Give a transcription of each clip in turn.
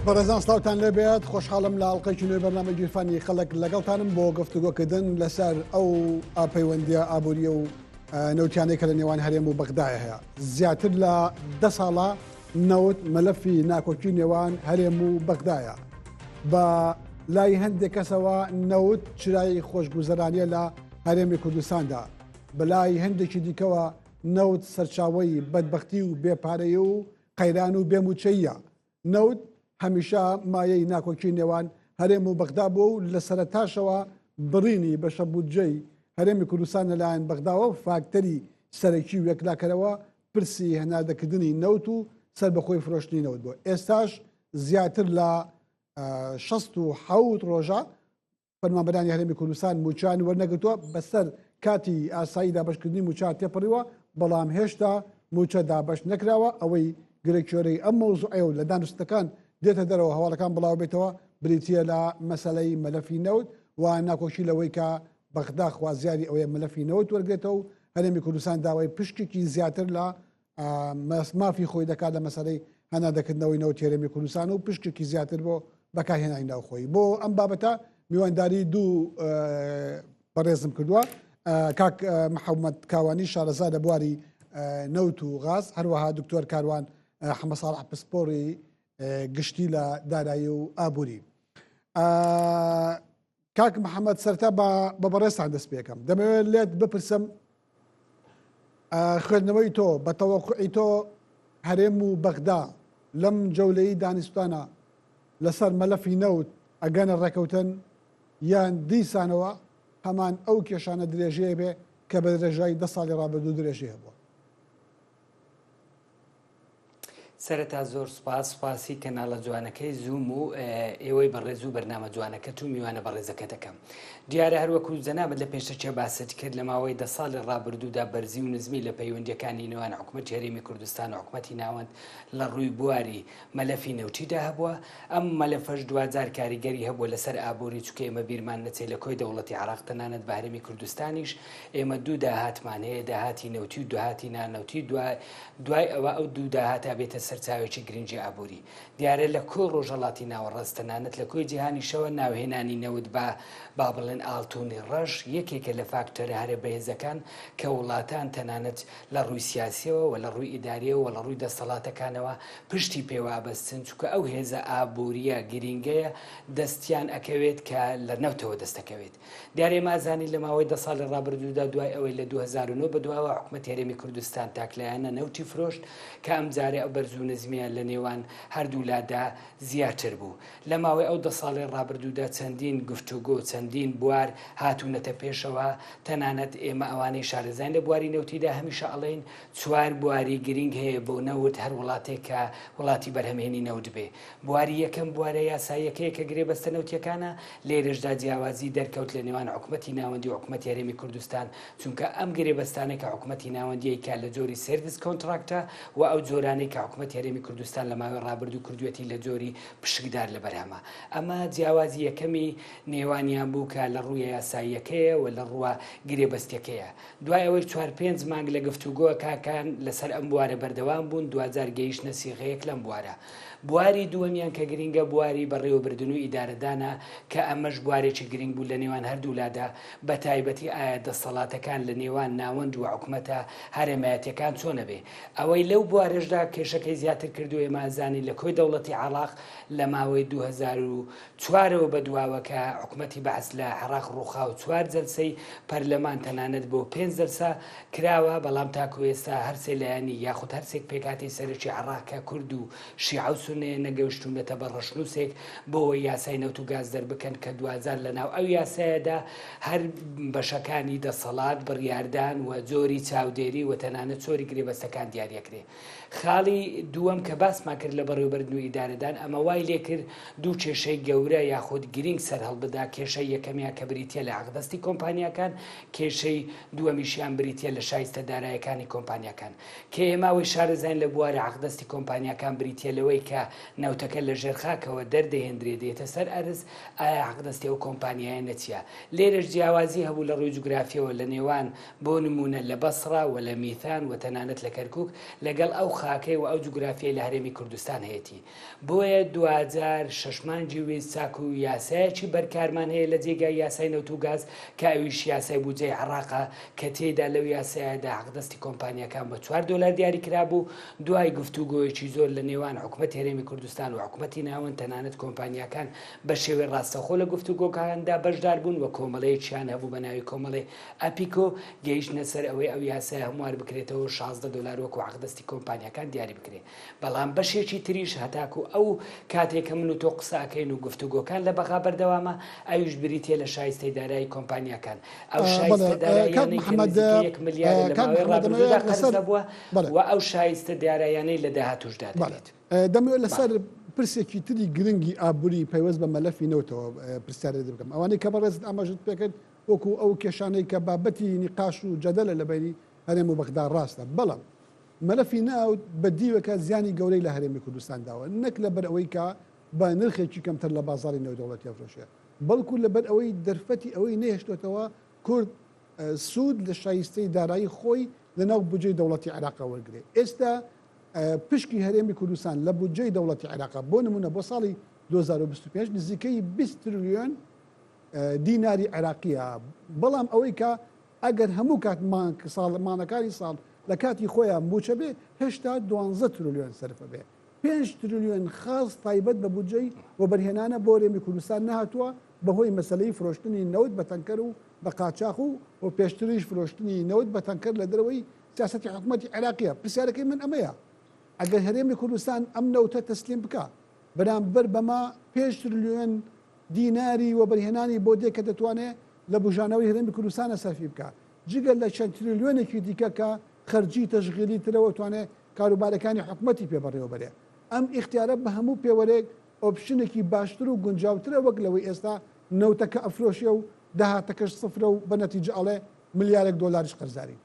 بەڕێزان سلااوتان لێبێت خۆشحاڵم لە ئەڵلقەی نوێ بەرنامەی فانی خەڵک لەگەڵتانم بۆ گفتوگۆکردن لەسەر ئەو ئاپەیوەندیە ئابوووریە و نەوتیانەی کە لە نێوان هەرێم و بەغدایە هەیە. زیاتر لە 10 ساڵە نەوت مەلەفی ناکۆکی نێوان هەرێم و بەغدایە. بە لای هەندێک کەسەوە نەوت چرای خۆشگوزەرانیە لە هەرێمی کوردستاندا. بەلای هەندێکی دیکەوە نەوت سەرچاوەی بەدبەختی و بێپارەیە و قەیران و بێموچەیە. نەوت هەمیشە مایەی ناکۆکی نێوان هەرێم و بەغدا بووە و لە سەرەتاشەوە بڕینی بەشە بودجەی هەرێمی کوردستان لەلایەن بەغداوە فاکتەری سەرەکی و یەکلاکەرەوە پرسی هەناردەکردنی نەوت و سەر بەخۆی فرۆشتنی نەوت بووە. ئێستاش زیاتر لە 67 ڕۆژە فەرمانبەرانی هەرێمی کوردستان موچان وەرنەگرتووە بەسەر کاتی ئاسایی دابەشکردنی موچار تێپەڕیوە، بەڵام هێشتا موچە دابەش نەکراوە. ئەوەی گرێکیۆرەی ئەم مەوزوعەیە و لە دانوستەکان دێتە دەرەوە هەواڵەکان بڵاو بێتەوە بریتە لە مەسەلەی مەلەفی نەوت و ناکۆشی لەوەی کە بەغدا خوازیاری ئەوەیە مەلەفی نەوت وەرگێتەوە و هەرێمی کوردستان داوای پشتێکی زیاتر لە مافی خۆی دەکات لە مەسەلەی هەنادەکردنەوەی نەوت هەرێمی کوردستان و پشتێکی زیاتر بۆ بەکارهێنانی ناوخۆی. بۆ ئەم بابەتە میوانداری دوو بەڕێزم کردووە، کاک محەممەد کاوانی شارەزا لە بواری نەوت و غاز، هەروەها دکتۆر کاروان حەمە ساڵح پسپۆری گشتی لە دارایی و ئابووری. کاک محەممەد سەرتا بە بەڕێستان دەست پێکەم، دەمەوێت لێت بپرسم خوێندنەوەی تۆ بە تەوەقعی تۆ هەرێم و بەغدا لەم جەولەی دانیستانە لەسەر مەلەفی نەوت ئەگەنە ڕێکەوتن یان دیسانەوە هەمان ئەو کێشانە درێژەیە بێ کە بە درێژایی 10 ساڵی ڕابردوو درێژەیە بووە. سەرەتا زۆر سپاسی کەناڵە جوانەکەی زووم و ئێوەی بەڕێز و بەرنامە جوانەکەت و میوانە بەڕێزەکە دەکەم. دیارە هەروەکو جەنابەت لە پێشەچێ باست کرد لە ماوەی 10 ساڵی ڕابردوودا بەرزی و نزمی لە پەیوەندیەکانی نێوان حکوومەتی هەرێمی کوردستان و حکوومەتی ناوەند لە ڕووی بواری مەلەفی نەوتیدا هەبووە. ئەم مەلەفەش 2000 کاریگەری هەبووە لەسەر ئابووری، چونکە ئێمە بیرمان نەچێ لە کۆی دەوڵەتی عێراق تەنانەت بە هەرێمی کوردستانیش ئێمە دوو داهاتمان هەیە، داهاتی نەوتی و داهاتی نانەوتی. دوای ئەوە ئەو دوو داهاتا بێتە سەرچاوێکی گرنگی ئابووری. دیارە لە کۆی ڕۆژهەڵاتی ناوەڕاست تەنانەت لە کۆی جیهانی شەوە ناوهێنانی نەوت با بڵێن ئاڵتوونی ڕەش یەکێکە لە فاکتۆرە هەرە بەهێزەکان کە وڵاتان تەنانەت لە ڕووی سیاسیەوە و لە ڕووی ئیداریەوە و لە ڕووی دەسەڵاتەکانەوە پشتی پێوابەستن، چونکە ئەو هێزە ئابووریە گرنگەیە دەستیان ئەکەوێت کە لە نەوتەوە دەستەکەوێت. دیارێ مازانی لە ماوەی 10 ساڵی ڕابردوودا دوای ئەوەی لە 2009 بەدواوە حکوومەتی هەرێمی کوردستان تاکلایەنە نەوتی فرۆشت کە ئەم جارێ ئەو بەرز و نزمیە لە نێوان هەردوو لادا زیاتر بوو. لە ماوەی ئەو 10 ساڵی ڕابردوودا چەندین گفتوگۆ چەندین بوار هاتوونەتە پێشەوە. تەنانەت ئێمە ئەوانەی شارەزای لە بواری نەوتیدا هەمیشە ئەڵێن 4 بواری گرنگ هەیە بۆ نەوت هەر وڵاتێک کە وڵاتی بەرهەمهێنی نەوت بێ. بواری یەکەم بوارە یاساییەکەیە کە گرێ بەستە نەوتیەکانە، لێرەشدا جیاوازی دەرکەوت لە نێوان حکوومەتی ناوەندی و حکوومەتی هەرێمی کوردستان، چونکە ئەم گرێ بەستانە کە حکوومەتی ناوەندیەی کە لە جۆری سێرویس کۆنتراکتە و ئەو جۆرانەی کە حکوومەتی هەرێمی کوردستان لە ماوەی ڕابردوو کردوێتی لە جۆری پشکدار لە بەرهەمە. ئەمە جیاوازی یەکەمی نێوانیان بوو کە لە ڕووی یاساییەکەیە و لە ڕووە گرێبەستەکەیە. دوای ئەوەی 4-5 مانگ لە گفتوگۆ کاکان لەسەر ئەم بوارە بەردەوام بوون، 2000 گەیشتنە سیغەیەک لەم بوارە. بواری دووەمیان کە گرنگە بواری بەڕێوەبردن و ئیدارەدانە کە ئەمەش بوارێکی گرنگ بوو لە نێوان هەردوو لادا، بە تایبەتی ئایا دەسەڵاتەکان لە نێوان ناوەند و حکوومەتە هەرێمایەتیەکان چۆنە بێ. ئەوەی لەو بوارەشدا کێشەکەی زیاتر کردو ئێمازانی لە کۆی دەوڵەتی عێراق لە ماوەی 2004ەوە بەدواوە کە حکوومەتی بەعس لە عێراق ڕووخا و 4 جەلسەی پەرلەمان تەنانەت بۆ 5 جەلسە کراوە، بەڵام تاکو ئێستا هەرسێ لایەنی یاخود هەرسێک پێکاتی سەرەکی عێراق کە کورد و شیعە و سوننیە نەگەیشتوونەتە بە ڕەشنووسێک بۆەوەی یاسای نەوت و گاز دەربکەن کە 2000 لەناو ئەو یاسایەدا هەر بەشەکانی دەسەڵات بڕیاردان و جۆری چاودێری و تەنانەت چۆری گرێبەستەکان دیاریەکرێ. خاڵی دووەم کە باسمان کرد لە بەڕێوەبردن و ئیدارەدان ئەمە وای لێ کرد دوو کێشەی گەورە یاخود گرنگ سەر هەڵبدا. کێشەی یەکەمیان کە بریتە لە عەقدەستی کۆمپانیاکان، کێشەی دووەمیشیان بریتە لە شایستە دارایەکانی کۆمپانیاکان، کە ئێماوەی شارەزاین لە بوارە عەقدەستی کۆمپانیاکان بریتە لەوەی کە نەوتەکە لە ژێرخاکەوە دەردەهێنرێ دێتە سەر ئەرز، ئایا عەقدەستی ئەو کۆمپانیایە نەچیە. لێرەش جیاوازی هەبوو لە ڕووی جوگرافیەوە لە نێوان بۆ نمونە لە بەسڕا و لە میثان و تەنانەت لە کەرکووک لەگەڵ ئەو خاکەی و ئەو جوگرافیای لە هەرێمی کوردستان هەیەی بۆیە 2006 مانجی ویست چاک و یاسایەکی بەرکارمان هەیە لە جێگای یاسای نەوت و گاز کە ئەویش یاسای بودجەی عێراقا کە تێدا لەو یاسایەدا حەقدەستی کۆمپانیەکان بە 4 دلار دیاری کرابوو دوای گفتوگۆیەکی زۆر لە نێوان حکوومەت هەرێمی کوردستان و حکوومەتی ناوەن تەنانەت کۆمپانیەکان بە شێوەی ڕاستەخۆ لە گفتوگۆکاندا بەشدار بوون و کۆمەڵەیەکیان هەبوو بە ناوی کۆمەڵی ئەپیکۆ گەیشتنە سەر ئەوەی ئەو یاسای هەموار بکرێتەوە 16 دلار وەکو حەقدەستی کۆمپانیەکان دیاری بکرێت بەڵام بەشێکی تریش هەتاکو ئەو کاتێکە من و تۆ قساکەین و گفتوگۆکان لە بەغا بەردەوامە ئەویش بریتە لە شایستەی دارایی کۆمپانیەکان ئەو شایستە داراییانەی 1 ملیار لە ماوەی ڕابردوودا قەرزە بووە و ئەو شایستە داراییانەی لە داهاتوشدا دەبێت دەمەوێت لەسەر پرسێکی تری گرنگی ئابووری پەیوەست بە مەلەفی نەوتەوە پرسیارە بکەم ئەوانەی کە بەڕێزت ئاماژت پێکرد وەکو ئەو کێشانەی کە بابەتی نیقاش و جەدەلە لە بینی هەرێم و بەغدا ڕاستە بەڵام مەلەفی ناوت بە دیوەکە زیانی گەورەی لە هەرێمی کوردستان داوە نەک لەبەر ئەوەی کە بە نرخێکی کەمتر لە بازاری نێودەوڵەتی ئەفرۆشێ بەڵکو لەبەر ئەوەی دەرفەتی ئەوەی نێهێشتوێتەوە کورد سوود لە شایستەی دارایی خۆی لەناو بودجەی دەوڵەتی عێراقا وەرگێ ئێستا پشکی هەرێمی کوردستان لە بودجەی دەوڵەتی عێراقا بۆ نمونە بۆ ساڵی 2025 نزیکەی 20 تریلیۆن دیناری عێراقیە بەڵام ئەوەی کە ئەگەر هەموو ساڵمانەکانی ساڵ لە کاتی خۆیان موچە بێ هێشتا 12 تریلیۆن سەرفە بێ 5 تریلیۆن خاص تایبەت بە بودجەی و بەرهێنانە بۆ هەرێمی کوردستان نهاتووە بەهۆی مەسەلەی فرۆشتنی نەوت بە تەنکەر و بە قاچاق و پێشتریش فرۆشتنی نەوت بە تەنکەر لە دەرەوەی سیاسەتی حکوومەتی عێراقیە پرسیارەکەی من ئەمەیە ئەگەر هەرێمی کوردستان ئەم نەوتە تەسلیم بکە بەرامبەر بەما 5 تریلیۆن دیناری و بەرهێنانی بۆ دێکە دەتوانێت لە بژانەوەی هەرێمی کوردستانە سەرفی بکە جگەل لە چەند تریلیۆنێکی دیکە کە خەرجی تەشغیلی ترەوە توانێت کاروبارەکانی حکوومەتی پێبڕێەوە بەرێ ئەم ئیختیارە بە هەموو پێوەرێک ئۆپشنێکی باشتر و گونجاوترە وەک لەوەی ئێستا نەوتەکە ئەفرۆشیە و داهاتەکەش سفرە و بە نەتیجە ئەڵێ ملیارێک دۆلاریش قەرزاری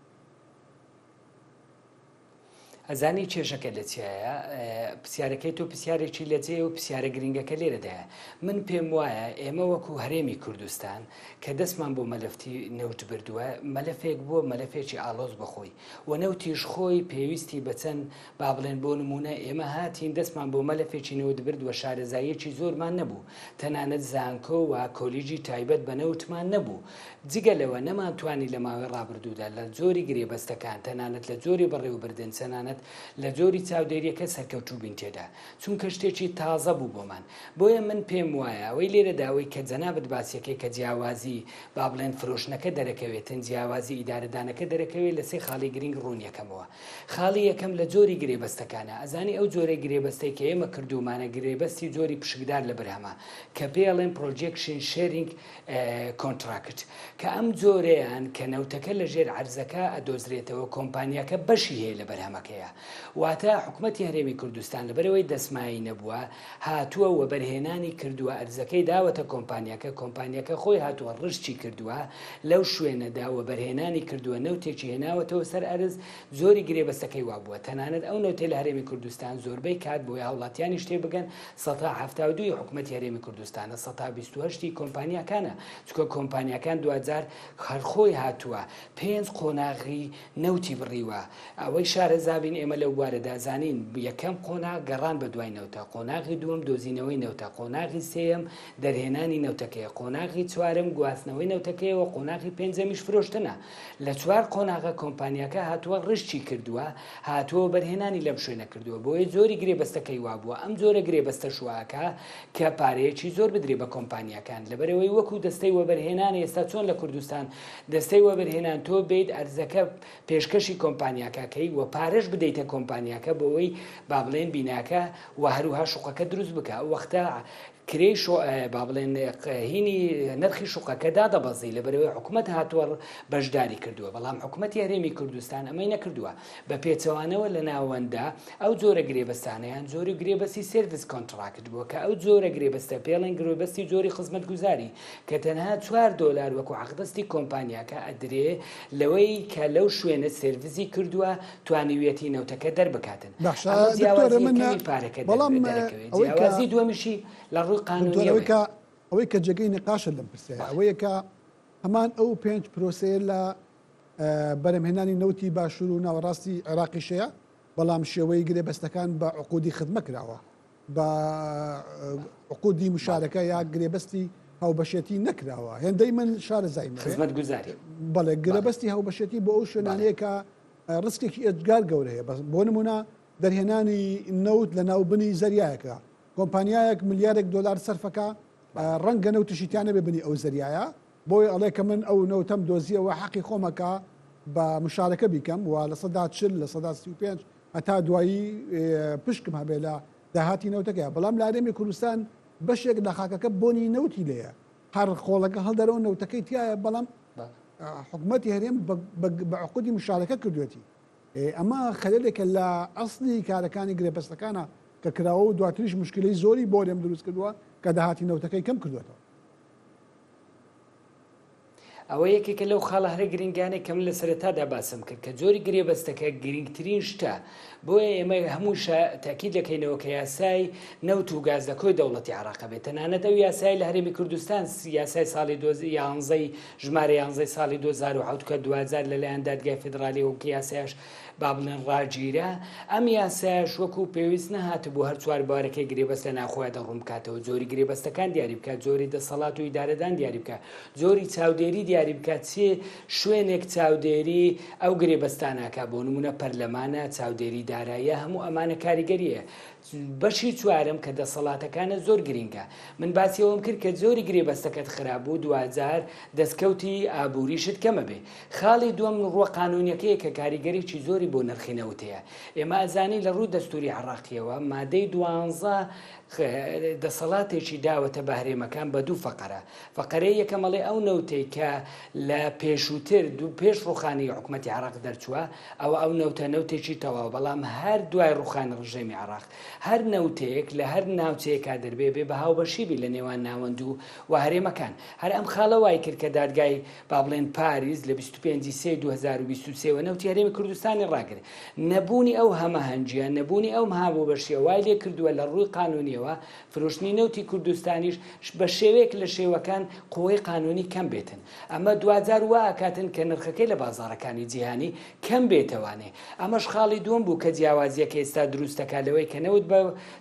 ئەزانی کێشەکە لە چیایە پرسیارەکەی تۆ پرسیارێکی لەجێ و پرسیارە گرنگەکە لێرەدایە من پێم وایە ئێمە وەکو هەرێمی کوردستان کە دەستمان بۆ مەلەفتی نەوت بردووە مەلەفێک بۆ مەلەفێکی ئالۆز بخۆی و نەوتیش خۆی پێویستی بەچەند با بڵێن بۆ نمونە ئێمە هاتین دەستمان بۆ مەلەفێکی نەوت بردووە شارەزاییەکی زۆرمان نەبوو تەنانەت زانکۆ و کۆلیژی تایبەت بە نەوتمان نەبوو جگەلەوە نەمانتوانی لە ماوەی ڕابردوودا لە جۆری گرێبەستەکان تەنانەت لە جۆری بەڕێوەبردن چەنانەت لە جۆری چاودێریەکە سەرکەوتوو بین تێدا چونکە شتێکی تازە بوو بۆمان بۆیە من پێم وایە ئەوەی لێرە داوای کە جەنابەت باسیەکەی کە جیاوازی با بڵێن فرۆشتنەکە دەرەکەوێتن جیاوازی ئیدارەدانەکە دەرەکەوێت لە سێ خاڵی گرنگ ڕوون یەکەمەوە خاڵی یەکەم لە جۆری گرێبەستەکانە ئەزانی ئەو جۆرەی گرێبەستەی کە ئێمە کردومانە گرێبەستی جۆری پشکدار لە بەرهەمە کە پێڵێن پرۆجێکشن شێرینگ کۆنتراکت کە ئەم جۆرەیان کە نەوتەکە لە ژێر عەرزەکە ئەدۆزرێتەوە کۆمپانیاکە بەشی هەیە لە بەرهەمەکەیە واتە حکوومەتی هەرێمی کوردستان لەبەرەوەی دەسمایی نەبووە هاتووە و بەرهێنانی کردووە ئەرزەکەی داوەتە کۆمپانیەکە خۆی هاتووە ڕشتی کردووە لەو شوێنەدا و بەرهێنانی کردووە نەوتێکی هێناوەتەوە سەر ئەرز زۆری گرێبەستەکەی وابووە تەنانەت ئەو نەوتەی لە هەرێمی کوردستان زۆربەی کات بۆی هاوڵاتیانی شتێ بگەن 1970 حکوومەتی هەرێمی کوردستانە 1920 کۆمپانیەکانە چکە کۆمپانیەکان 2000 هەرخۆی هاتووە 5 قۆناغی نەوتی بڕیوە ئەوەی شارەزابین ئێمە لەو وارەدا زانین یەکەم قۆناغ گەڕان بە دوای نەوتە قۆناغی دووەم دۆزینەوەی نەوتە قۆناغی سێەم دەرهێنانی نەوتەکەیە قۆناغی چوارم گواستنەوەی نەوتەکەیەوە قۆناغی پێنجەمیش فرۆشتنە لە چوار قۆناغە کۆمپانیەکە هاتووە ڕشتی کردووە هاتووە بەرهێنانی لەم شوێنە کردووە بۆیە زۆری گرێبەستەکەی وابووە ئەم جۆرە گرێبەستە شوواکە کە پارەیەکی زۆر بدرێ بە کۆمپانیەکان لەبەرەوەی وەکو دەستەی وەبەرهێنان ئێستا چۆن لە کوردستان دەستەی وەبەرهێنان تۆ بێت ئەرزەکە پێشکەشی کۆمپانیەکەکەی و پارەش بدەیتە کۆمپانیەکە بۆەوەی با بڵێن بیناکە و هەروها شوقەکە دروست بکە ئەو وەختە کرێی با بڵێن هینی نرخی شوقەکە دادەبەزی لەبەرەوەی حکوومەت هاتووە بەشداری کردووە بەڵام حکوومەتی هەرێمی کوردستان ئەمەی نەکردووە بە پێچەوانەوە لە ناوەندا ئەو جۆرە گرێبەستانەیان زۆری گرێبەستی سێرڤیس کۆنتراکت بووە کە ئەو جۆرە گرێبەستە پێڵێن گرێبەستی جۆری خزمەتگوزاری کە تەنها 4 دلار وەکو حەقدەستی کۆمپانیاکە ئەدرێ لەوەی کە لەو شوێنە سێرڤیزی کردووە توانیوێتی نەوتەکە دەربکاتن پارەکە جیاوازی دووەمیشی لە ئەوەی کە جێگەی نقاشە لەم پرسیارە ئەوەیە کە هەمان ئەو 5 پرۆسەیە لە بەرهەمهێنانی نەوتی باشوور و ناوەڕاستی عێراقیشەیە بەڵام شێوەی گرێبەستەکان بە عقودی خدمە کراوە بە عقودی مشارەکە یا گرێبەستی هاوبەشێتی نەکراوە. هێندەی من شارەزای خزمەت گوزاری بەڵێ گرێبەستی هاوبەشێتی بۆ ئەو شوێنانەیە کە ڕستێکی ئەجگار گەورەیە. بۆ نمونە دەرهێنانی نەوت لە ناوبنی زەریایەکە کۆمپانیایەک ملیارێک دلار سەرفەکە ڕەنگە نەوتشیتیانە بێ بنی ئەو زەریایە بۆی ئەڵێ کە من ئەو نەوتەم دۆزیەوە حەقی خۆمەکە بە مشارەکە بیکەم و لە 40 لە 35 هەتا دوایی پشکم هەبێ لە داهاتی نەوتەکە. بەڵام لە هەرێمی کوردستان بەشێک لە خاکەکە بۆنی نەوتی لێیە هەر خۆڵەکە هەڵدەرەوە نەوتەکەی تایە بەڵام حکوومەتی هەرێم بە عقودی مشارەکە کردوێتی. ئەمە خەلەلێکە لە ئەسلی کارەکانی گرێبەستەکانە کە کراوە و دواتریش مشکلەی زۆری بۆ لێم دروست کردووە کە داهاتی نەوتەکەی کەم کردوێتەوە. ئەوە یەکێکە لەو خاڵە هەرە گرنگانێک کەم لە سەرەتادا باسم کرد کە جۆری گرێبەستەکە گرنگترین شتە بۆیە ئێمە هەموو تاکید دەکەینەوە کە یاسای نەوت و گازدەکۆی دەوڵەتی عێراق بێت. تەنانەت ئەو یاسای لە هەرێمی کوردستان یاسای ساڵی 11 ژمارە 11 ساڵی 2007 کە 2000 لەلایەن دادگای فیدرالی و یاسایش با بڵێن ڕاگیرە ئەم یاسایش وەکو پێویست نەهات بوو هەر چوار بارەکەی گرێبەست لە ناخۆیان دەڕوون بکاتەوە جۆری گرێبەستەکان دیاری بکات جۆری دەسەڵات و ئیدارەدان دیاری بکات جۆری چاودێری دیاری بکات چێ شوێنێک چاودێری ئەو گرێبەستاناکە بۆ نمونە پەرلەمانە چاودێری داراییە هەموو ئەمانە کاریگەریە. بەشی چوارم کە دەسەڵاتەکانە زۆر گرنگە من باسیەوەم کرد کە زۆری گرێبەستەکەت خراپبوو 2000 دەستکەوتی ئابووریشت کەمە بێ. خاڵی دووەم ڕوە قانونیەکەیە کە کاریگەریی زۆری بۆ نرخینەوتەیە. ئێمە ئەزانی لە ڕوو دەستوری عێراقیەوە مادەی 12 دەسەڵاتێکی داوەتە بە هەرێمەکان بە دوو فەقەرە. فەقەرەی یەکەمەڵێ ئەو نەوتەی کە لە پێشووتر پێش ڕوخانی حکوومەتی عێراق دەرچووە ئەو نەوتە نەوتێکی تەواو بەڵام هەر دوای ڕوخانی ڕژێمی عێراق هەر نەوتەیەک لە هەر ناوچەیەکا دەربێ بێ بە هاوبەشیبی لە نێوان ناوەند و هەرێمەکان. هەر ئەم خاڵە وای کرد کە دادگای با بڵێن پاریس لە 25/3/2023 نەوتی هەرێمی کوردستانی ڕاگرت. نەبوونی ئەو هەمەهەنگیە نەبوونی ئەو هاوبەشیە وای لێ کردووە لە ڕووی قانونیەوە فرۆشتنی نەوتی کوردستانیش بە شێوەیەک لە شێوەکان قووەی قانونی کەم بێتن. ئەمە 2000 وا ئاکاتن کە نرخەکەی لە بازاڕەکانی جیهانی کەم بێتەوانێ. ئەمەش خاڵی دووەم بوو کە جیاوازیەکە ئێستا دروستەکە لەوەی کە نەوت بە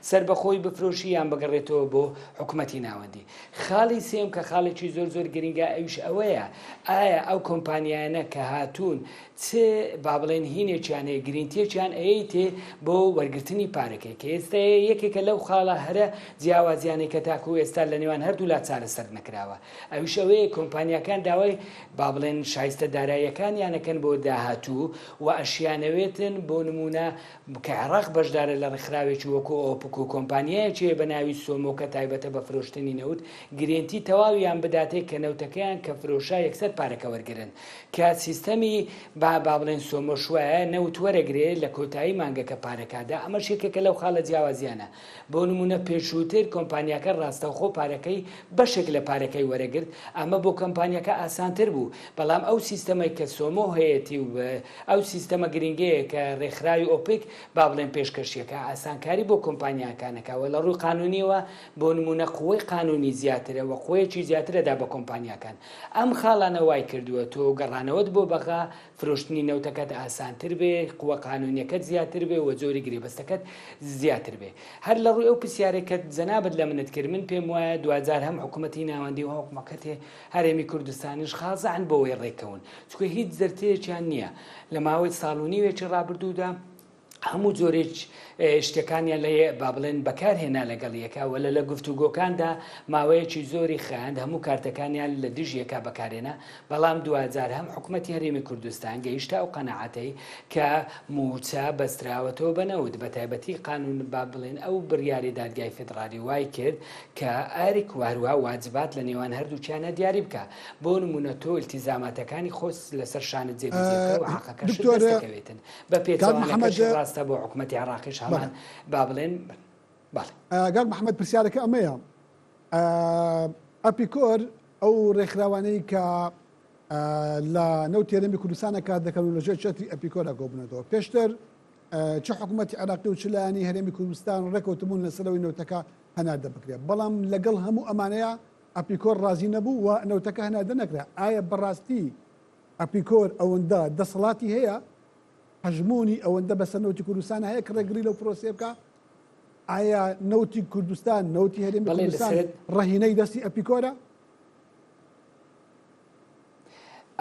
سربەخۆی بفرۆشی یان بگەڕێتەوە بۆ حکوومەتی ناوەندی. خاڵی سێم کە خاڵێکی زۆر گرنگە ئەوش ئەوەیە ئایا ئەو کۆمپانیانە کە هاتوون چێ با بڵێن هینێکیان هەیە گرنگتیەکیان ئەیە تێ بۆ وەرگرتنی پارەکەی کە ئێستا یەکێکە لەو خاڵە هەرە جیاوازیانەی کە تاکو ئێستا لە نێوان هەردوو لا چارەسەر نەکراوە. ئەوش ئەوەیە کۆمپانیەکان داوای با بڵێن شایستە داراییەکانیانەکەن بۆ داهاتوو و ئەشیانەوێتن بۆ نمونە کە عێراق بەشدارە لە ڕێکخراوێکی وەکو ئۆپک و کۆمپانیایەکێ بە ناوی سۆمۆ کە تایبەتە بە فرۆشتنی نەوت گرنگتی تەواویان بداتێت کە نەوتەکەیان کە فرۆشا یەکسەر پارەکە وەرگرن کە سیستەمی با بڵێن سۆمۆ شوایە نەوت وەرەگرێت لە کۆتایی مانگەکە پارەکەدا. ئەمەش یەکێکە لەو خاڵە جیاوازیانە. بۆ نمونە پێشووتر کۆمپانیاکە ڕاستەوخۆ پارەکەی بەشێک لە پارەکەی وەرەگرت ئەمە بۆ کۆمپانیەکە ئاسانتر بوو. بەڵام ئەو سیستەمەی کە سۆمۆ هەیەی و ئەو سیستەمە گرنگەیە کە ڕێکخراوی ئۆپێک با بڵێن پێشکەشیەکە ئاسانکاری بۆ کۆمپانیاکانەکەوە لە ڕووی قانونیەوە بۆ نمونە قووەی قانونی زیاترە و قووەیەکی زیاترەدا بە کۆمپانیاکان. ئەم خاڵانە وای کردووە تۆ گەڕانەوەت بۆ بەغا فرۆشتنی نەوتەکەت ئاسانتر بێ قووە قانونیەکەت زیاتر بێ و جۆری گرێبەستەکەت زیاتر بێ. هەر لە ڕووی ئەو پرسیارێکە جەنابەت لە منت کرد من پێم وایە 2000 هەم حکوومەتی ناوەندی و حکوومەکەتێ هەرێمی کوردستانیش خازان بۆەوەی ڕێکەون چکە هیچ زەرتەیەکیان نییە لە ماوەی ساڵ و نیوێکی ڕابردوودا هەموو جۆرێک شتەکانیان لە با بڵێن بەکارهێنا لەگەڵ یەکەوە لە گفتوگۆکاندا ماوەیەکی زۆری خاند هەموو کارتەکانیان لە دژیەکە بەکارێنە. بەڵام 2000 هەم حکوومەتی هەرێمی کوردستان گەیشتا ئەو قەنەعەتەی کە موچە بەستراوەتەوە بەنەوت بە تایبەتی قانون با بڵێن ئەو بڕیاری دادگای فیدرالی وای کرد کە ئاریک واروها واجبات لە نێوان هەردووچیانە دیاری بکە بۆ نمونە تۆ التیزاماتەکانی خۆس لەسەر شانت جێبەجێکەوە حەقەکەش دەستەکەوێتن بە پێچەوانەکەش ڕاستە بۆ حکوومەتی عێراقیش هەمان با بڵێن گاگ محەممەد پرسیارەکە ئەمەیە ئەپیکۆر ئەو ڕێکخراوانەی کە لە نەوتی هەرێمی کوردستانە کار دەکەن و لەژێر چەتری ئەپیکۆرە گۆبنەوە پێشتر چ حکوومەتی عێراقی و چلانی هەرێمی کوردستان ڕێکەوتبوون لەسەرەوەی نەوتەکە هەناردە بکرێت بەڵام لەگەڵ هەموو ئەمانەیە ئەپیکۆر ڕازی نەبوو و نەوتەکە هەناردە نەکرا. ئایا بەڕاستی ئەپیکۆر ئەوەندە دەسەڵاتی هەیە حەژمۆنی ئەوەندە بەسەر نەوتی کوردستان هەیە کە ڕێگری لەو پرۆسێ بکە ئایا نەوتی کوردستان نەوتی هەرێمی کوردستان ڕەهینەی دەستی ئەپیکۆرە؟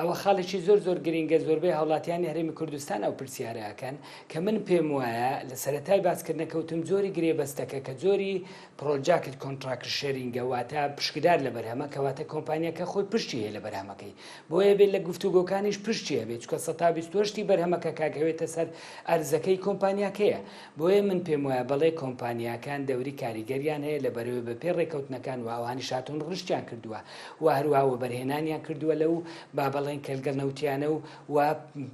ئەوە خاڵێکی زۆر گرینگە زۆربەی هاوڵاتیانی هەرێمی کوردستان ئەو پرسیارەکەن کە من پێم وایە لە سەرەتای باسکردنەکەوتم زۆری گرێبەستەکە کە زۆری پرۆژاکت کۆنتراکت شێرینگە واتە پشکدار لە بەرهەمە کەواتە کۆمپانیەکە خۆی پشتی هەیە لە بەرهەمەکەی بۆیە بێت لە گفتوگۆکانیش پشتی هەبێت چکە 128 بەرهەمەکە کاگەوێتە سەر ئەرزەکەی کۆمپانیاکەیە بۆیە من پێم وایە بەڵێ کۆمپانیاکان دەوری کاریگەریان هەیە لە بەرەوەی بە پێ ڕێکەوتنەکان و ئەوانی شاتۆن ڕشتیان کردووە و هەروەها بەرهێنانیان کردووە لەو بڵێن کەلگەل نەوتیانە و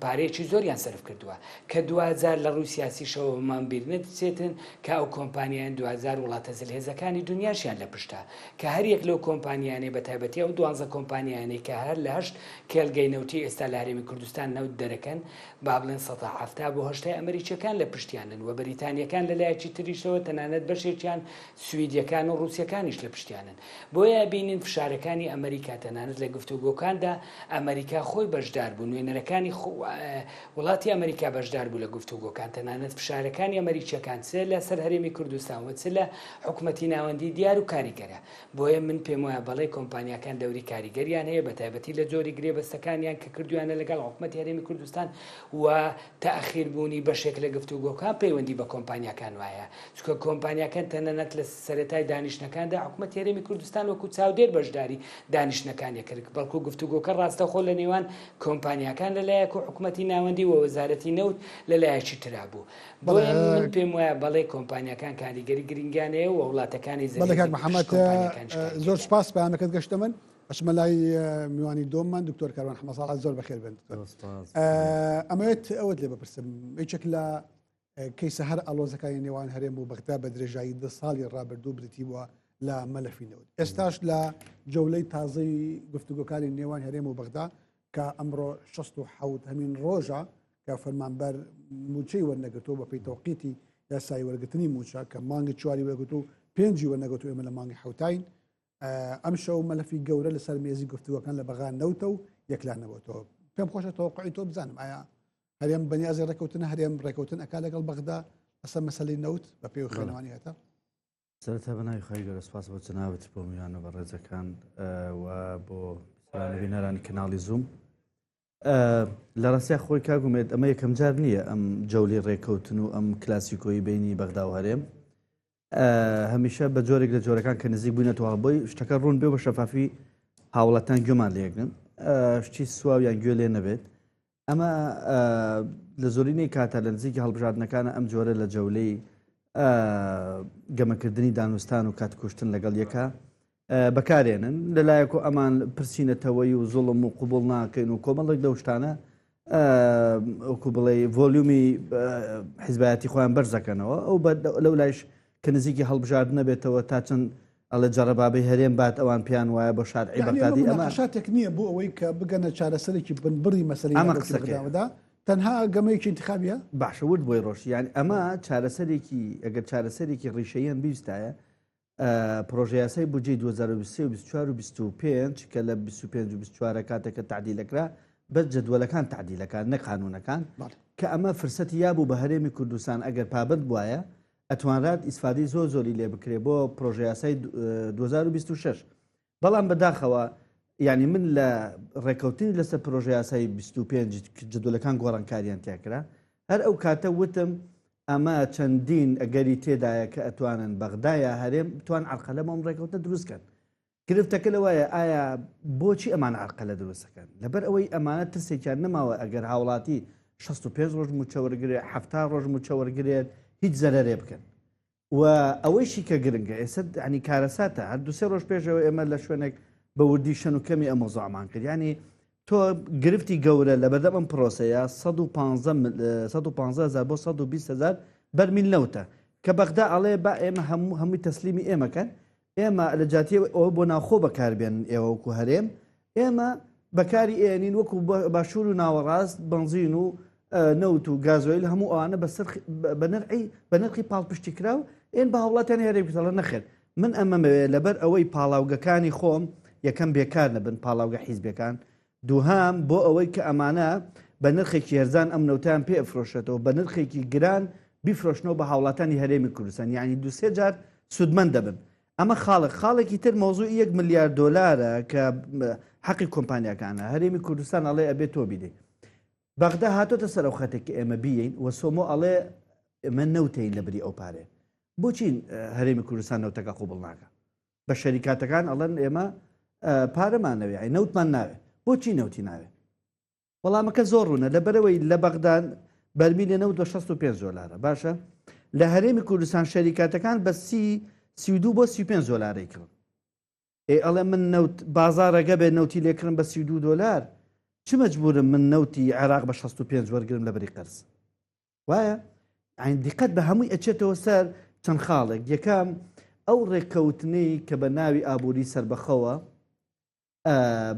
پارێکی زۆریان سرف کردووە کە 2000 لە ڕووی سیاسیشەوەمان بیر نەچێتن کە ئەو کۆمپانیان 2000 وڵاتە زلهێزەکانی دنیاشیان لە پشتە کە هەر یەک لەو کۆمپانیانەی بە تایبەتی ئەو 12 کۆمپانیانەی کە هەر لە 8 کێلگەی نەوتی ئێستا لە هەرێمی کوردستان نەوت دەرەکەن با بڵێن 170 بۆ 8 ئەمریکیەکان لە پشتیانن و بەریتانیەکان لە لایەکی تریشەوە تەنانەت بەشێکیان سویدیەکان و ڕووسیەکانیش لە پشتیانن بۆیە بینین فشارەکانی ئەمریکا تەنانەت لە گفتوگۆکاندا ئەمریکا خۆی بەشدار بوو نوێنەرەکانی وڵاتی ئەمریکا بەشدار بوو لە گفتوگۆکان تەنانەت فشارەکانی ئەمریکیەکان چ لە سەر هەرێمی کوردستان و چ لە حکوومەتی ناوەندی دیار و کاریگەرە بۆیە من پێم وایە بەڵێ کۆمپانیەکان دەوری کاریگەریان هەیە بە تایبەتی لە جۆری گرێبەستەکانیان کە کردویانە لەگەڵ حکوومەتی هەرێمی کوردستان و تەئخیر بوونی بەشێک لە گفتوگۆکان پەیوەندی بە کۆمپانیەکان وایە چکە کۆمپانیەکان تەنانەت لە سەرەتای دانیشتەکاندا حکوومەتی هەرێمی کوردستان وەکو چاودێر بەشداری دانیشتەکانیە کرد بەڵکو گفتوگۆکە ڕاستەخۆ لە نێوان کۆمپانیەکان لەلایەک و حکوومەتی ناوەندی و وەزارەتی نەوت لەلایەکی ترا بوو بۆیە من پێم وایە بەڵێ کۆمپانیەکان کاریگەری گرنگیانەیە و وڵاتەکانی زەرێک محەممەد زۆر سپاس بەیانەکەت گەشتە من ئەچمە لای میوانی دۆممان دکتۆر کاروان حمەساڵ زۆر بەخێر بن ئەمەوێت ئەوت لێ بپرسم هیچێک لە کەیسە هەر ئەڵۆزەکانی نێوان هەرێم و بەغدا بە درێژایی 10 ساڵی ڕابردوو برتی بووە لە مەلەفینەوت ئێستاش لە جەولەی تازەی گفتوگۆکانی نێوان هەرێم و بەغدا کە ئەمڕۆ 67 هەمین ڕۆژە کە فەرمانبەر موچەی وەرنەگرتووە بە پێی تەوقیتی یاسای وەرگرتنی موچە کە مانگی چواری وەرگرت و پێنجی وەرنەگرتووە ئێمە لە مانگی حوتین ئەم شەو مەلەفی گەورە لەسەر مێزی گفتوگۆکان لە بەغا نەوتە و یەکلانەوەتەوە پێم خۆشە تەوقعی تۆ بزانم ئایا هەرێم بەنیازی ڕێکەوتن هەرێم ڕێکەوتن ئەکا لەگەڵ بەغدا ئەسە مەسەلەی نەوت بە پێی خوێنەوانی هەتا سەرەتا بەناوی خۆی گەورە سپاس بۆ جەنابەت بۆ میوانە بە ڕێزەکان و بۆ بینەرانی کەناڵی زووم لە ڕاستیا خۆی کاگومێت ئەمە یەکەم جار نییە ئەم جەولی ڕێکەوتن و ئەم کلاسیکۆی بینی بەغدا و هەرێم هەمیشە بە جۆرێک لە جۆرەکان کە نزیک بووینەتەوە بۆی شتەکە ڕوون بێ بە شەفافی هاوڵەتان گوێمان لێگرن شتی سواویان گوێ لێ نەبێت ئەمە لە زۆرینەی کاتە لە نزیکی هەڵبژاردنەکانە ئەم جۆرە لە جەولەی گەمەکردنی دانوستان و کاتکوشتن لەگەڵ یەکە بەکارێنن لەلایەک و ئەمان پرسیینەتەوەی و زوڵم و قوبڵ ناکەین و کۆمەڵێک دەشتانە وەکو بڵێ ڤۆلیومی حیزبایەتی خۆیان بەرزەکەنەوە ئەو لەو لایش کە نزیکی هەڵبژارد نەبێتەوە تا چەند ئەڵە جەڕەبابەی هەرێم بات ئەوان پیان وایە بۆ شارعی بەقادی ئەمە شاتێک نییە بۆ ئەوەی کە بگەنە چارەسەرێکی بنبڕی مەسەلەی ئەمە قسەکەدا تەنها گەمەیەکی انتخابیە باشەوت بۆی ڕۆژ یعنی ئەمە چارەسەرێکی ئەگەر چارەسەرێکی ڕیشەیەن بیستایە پرۆژه یاسای بودجێ 2023 و 24 و 25 کە لە 25 و 24 کاتێکە تعدیلەکرا بە جەدوەلەکان تعدیلەکان نە قانونەکان کە ئەمە فرسەتی یابوو بە هەرێمی کوردستان ئەگەر پابند بواە ئەتوانرات ئیسفادەی زۆری لێ بکرێ بۆ پرۆژه یاسای 2026 بەڵام بەداخەوە یعنی من لە ڕێکەوتنی لەسەر پرۆژه یاسای 25 جدولەکان گۆڕانکاریان تیاکرا هەر ئەو کاتە وتم ئەمە چەندین ئەگەری تێدایە کە ئەتوانن بەغدایە هەرێم توان عەرقەلەمەم ڕێکەوتە دروستکەن گرفتەکە لەوەیە ئایا بۆچی ئەمان عەرقەلە دروستەکەن لەبەر ئەوەی ئەمانە ترسێکیان نەماوە ئەگەر هاوڵاتی 65 ڕۆژ موچەوەرگرێت 70 ڕۆژ موچەوەرگرێت هیچ زەرەرێ بکەن و ئەوەیشی کە گرنگە ئێستا عنی کارەساتە هەر دوسێ ڕۆژ پێشەوە ئێمە لە شوێنێک بە وردی شەن و کەمی ئەمە زۆعمان کرد ینی تۆ گرفتی گەورە لە بەردەم ئەم پرۆسەیە 115,000 بۆ 120,000 بەرمیل نەوتە کە بەغدا ئەڵێ با ئێمە هەمووی تەسلیمی ئێمەکەن ئێمە لە جاتی ئەوە بۆ ناوخۆ بەکاربێن ئێوە وەکو هەرێم ئێمە بەکاری ئێنین وەکو باشوور و ناوەڕاست بنزین و نەوت و گازۆیل هەموو ئەوانە بە نرخی پاڵپشتی کراو ئێن بە هەوڵاتیان هێرێکتەڵە نەخێر من ئەمەوێ لەبەر ئەوەی پاڵاوگەکانی خۆم یەکەم بێکار نەبن پاڵاوگە حیزبەکان دووهام بۆ ئەوەی کە ئەمانە بە نرخێکی هەرزان ئەم نەوتیان پێ ئەفرۆشێتەوە بە نرخێکی گران بیفرۆشنەوە بە هاوڵاتانی هەرێمی کوردستان یعنی دوسێ جار سودمەند دەبن ئەمە خاڵێکی تر مۆزوع 1 ملیار دۆلارە کە حەقی کۆمپانیاکانە هەرێمی کوردستان ئەڵێ ئەبێت تۆ بیدەی بەغدا هاتۆتە سەر ئەو خەتێکی ئێمە بیین وە سۆمۆ ئەڵێ ئەمە نەوتین لەبری ئەو پارێ بۆچین هەرێمی کوردستان نەوتەکە قوبڵ ناکە بە شەریکاتەکان ئەڵەن ئێمە پارەمان نەوێ نەوتمان ناوێ بۆچی نەوتی ناوێ وەڵامەکە زۆر ڕوونە لەبەرەوەی لە بەغدان بەرمیلێ نەوت 65 دۆلارە باشە لە هەرێمی کوردستان شەریکاتەکان بە 32 بۆ 35 دۆلاری کردن ئەڵێ من نەوت بازارەگە بێ نەوتی لێکردن بە 32 دۆلار چ مەجبورم من نەوتی عێراق بە 65 وەرگرم لە بەری قەرز وایە عین دیقەت بە هەمووی ئەچێتەوە سەر چەند خاڵێک یەکەم ئەو ڕێککەوتنەی کە بە ناوی ئابووری سربەخەوە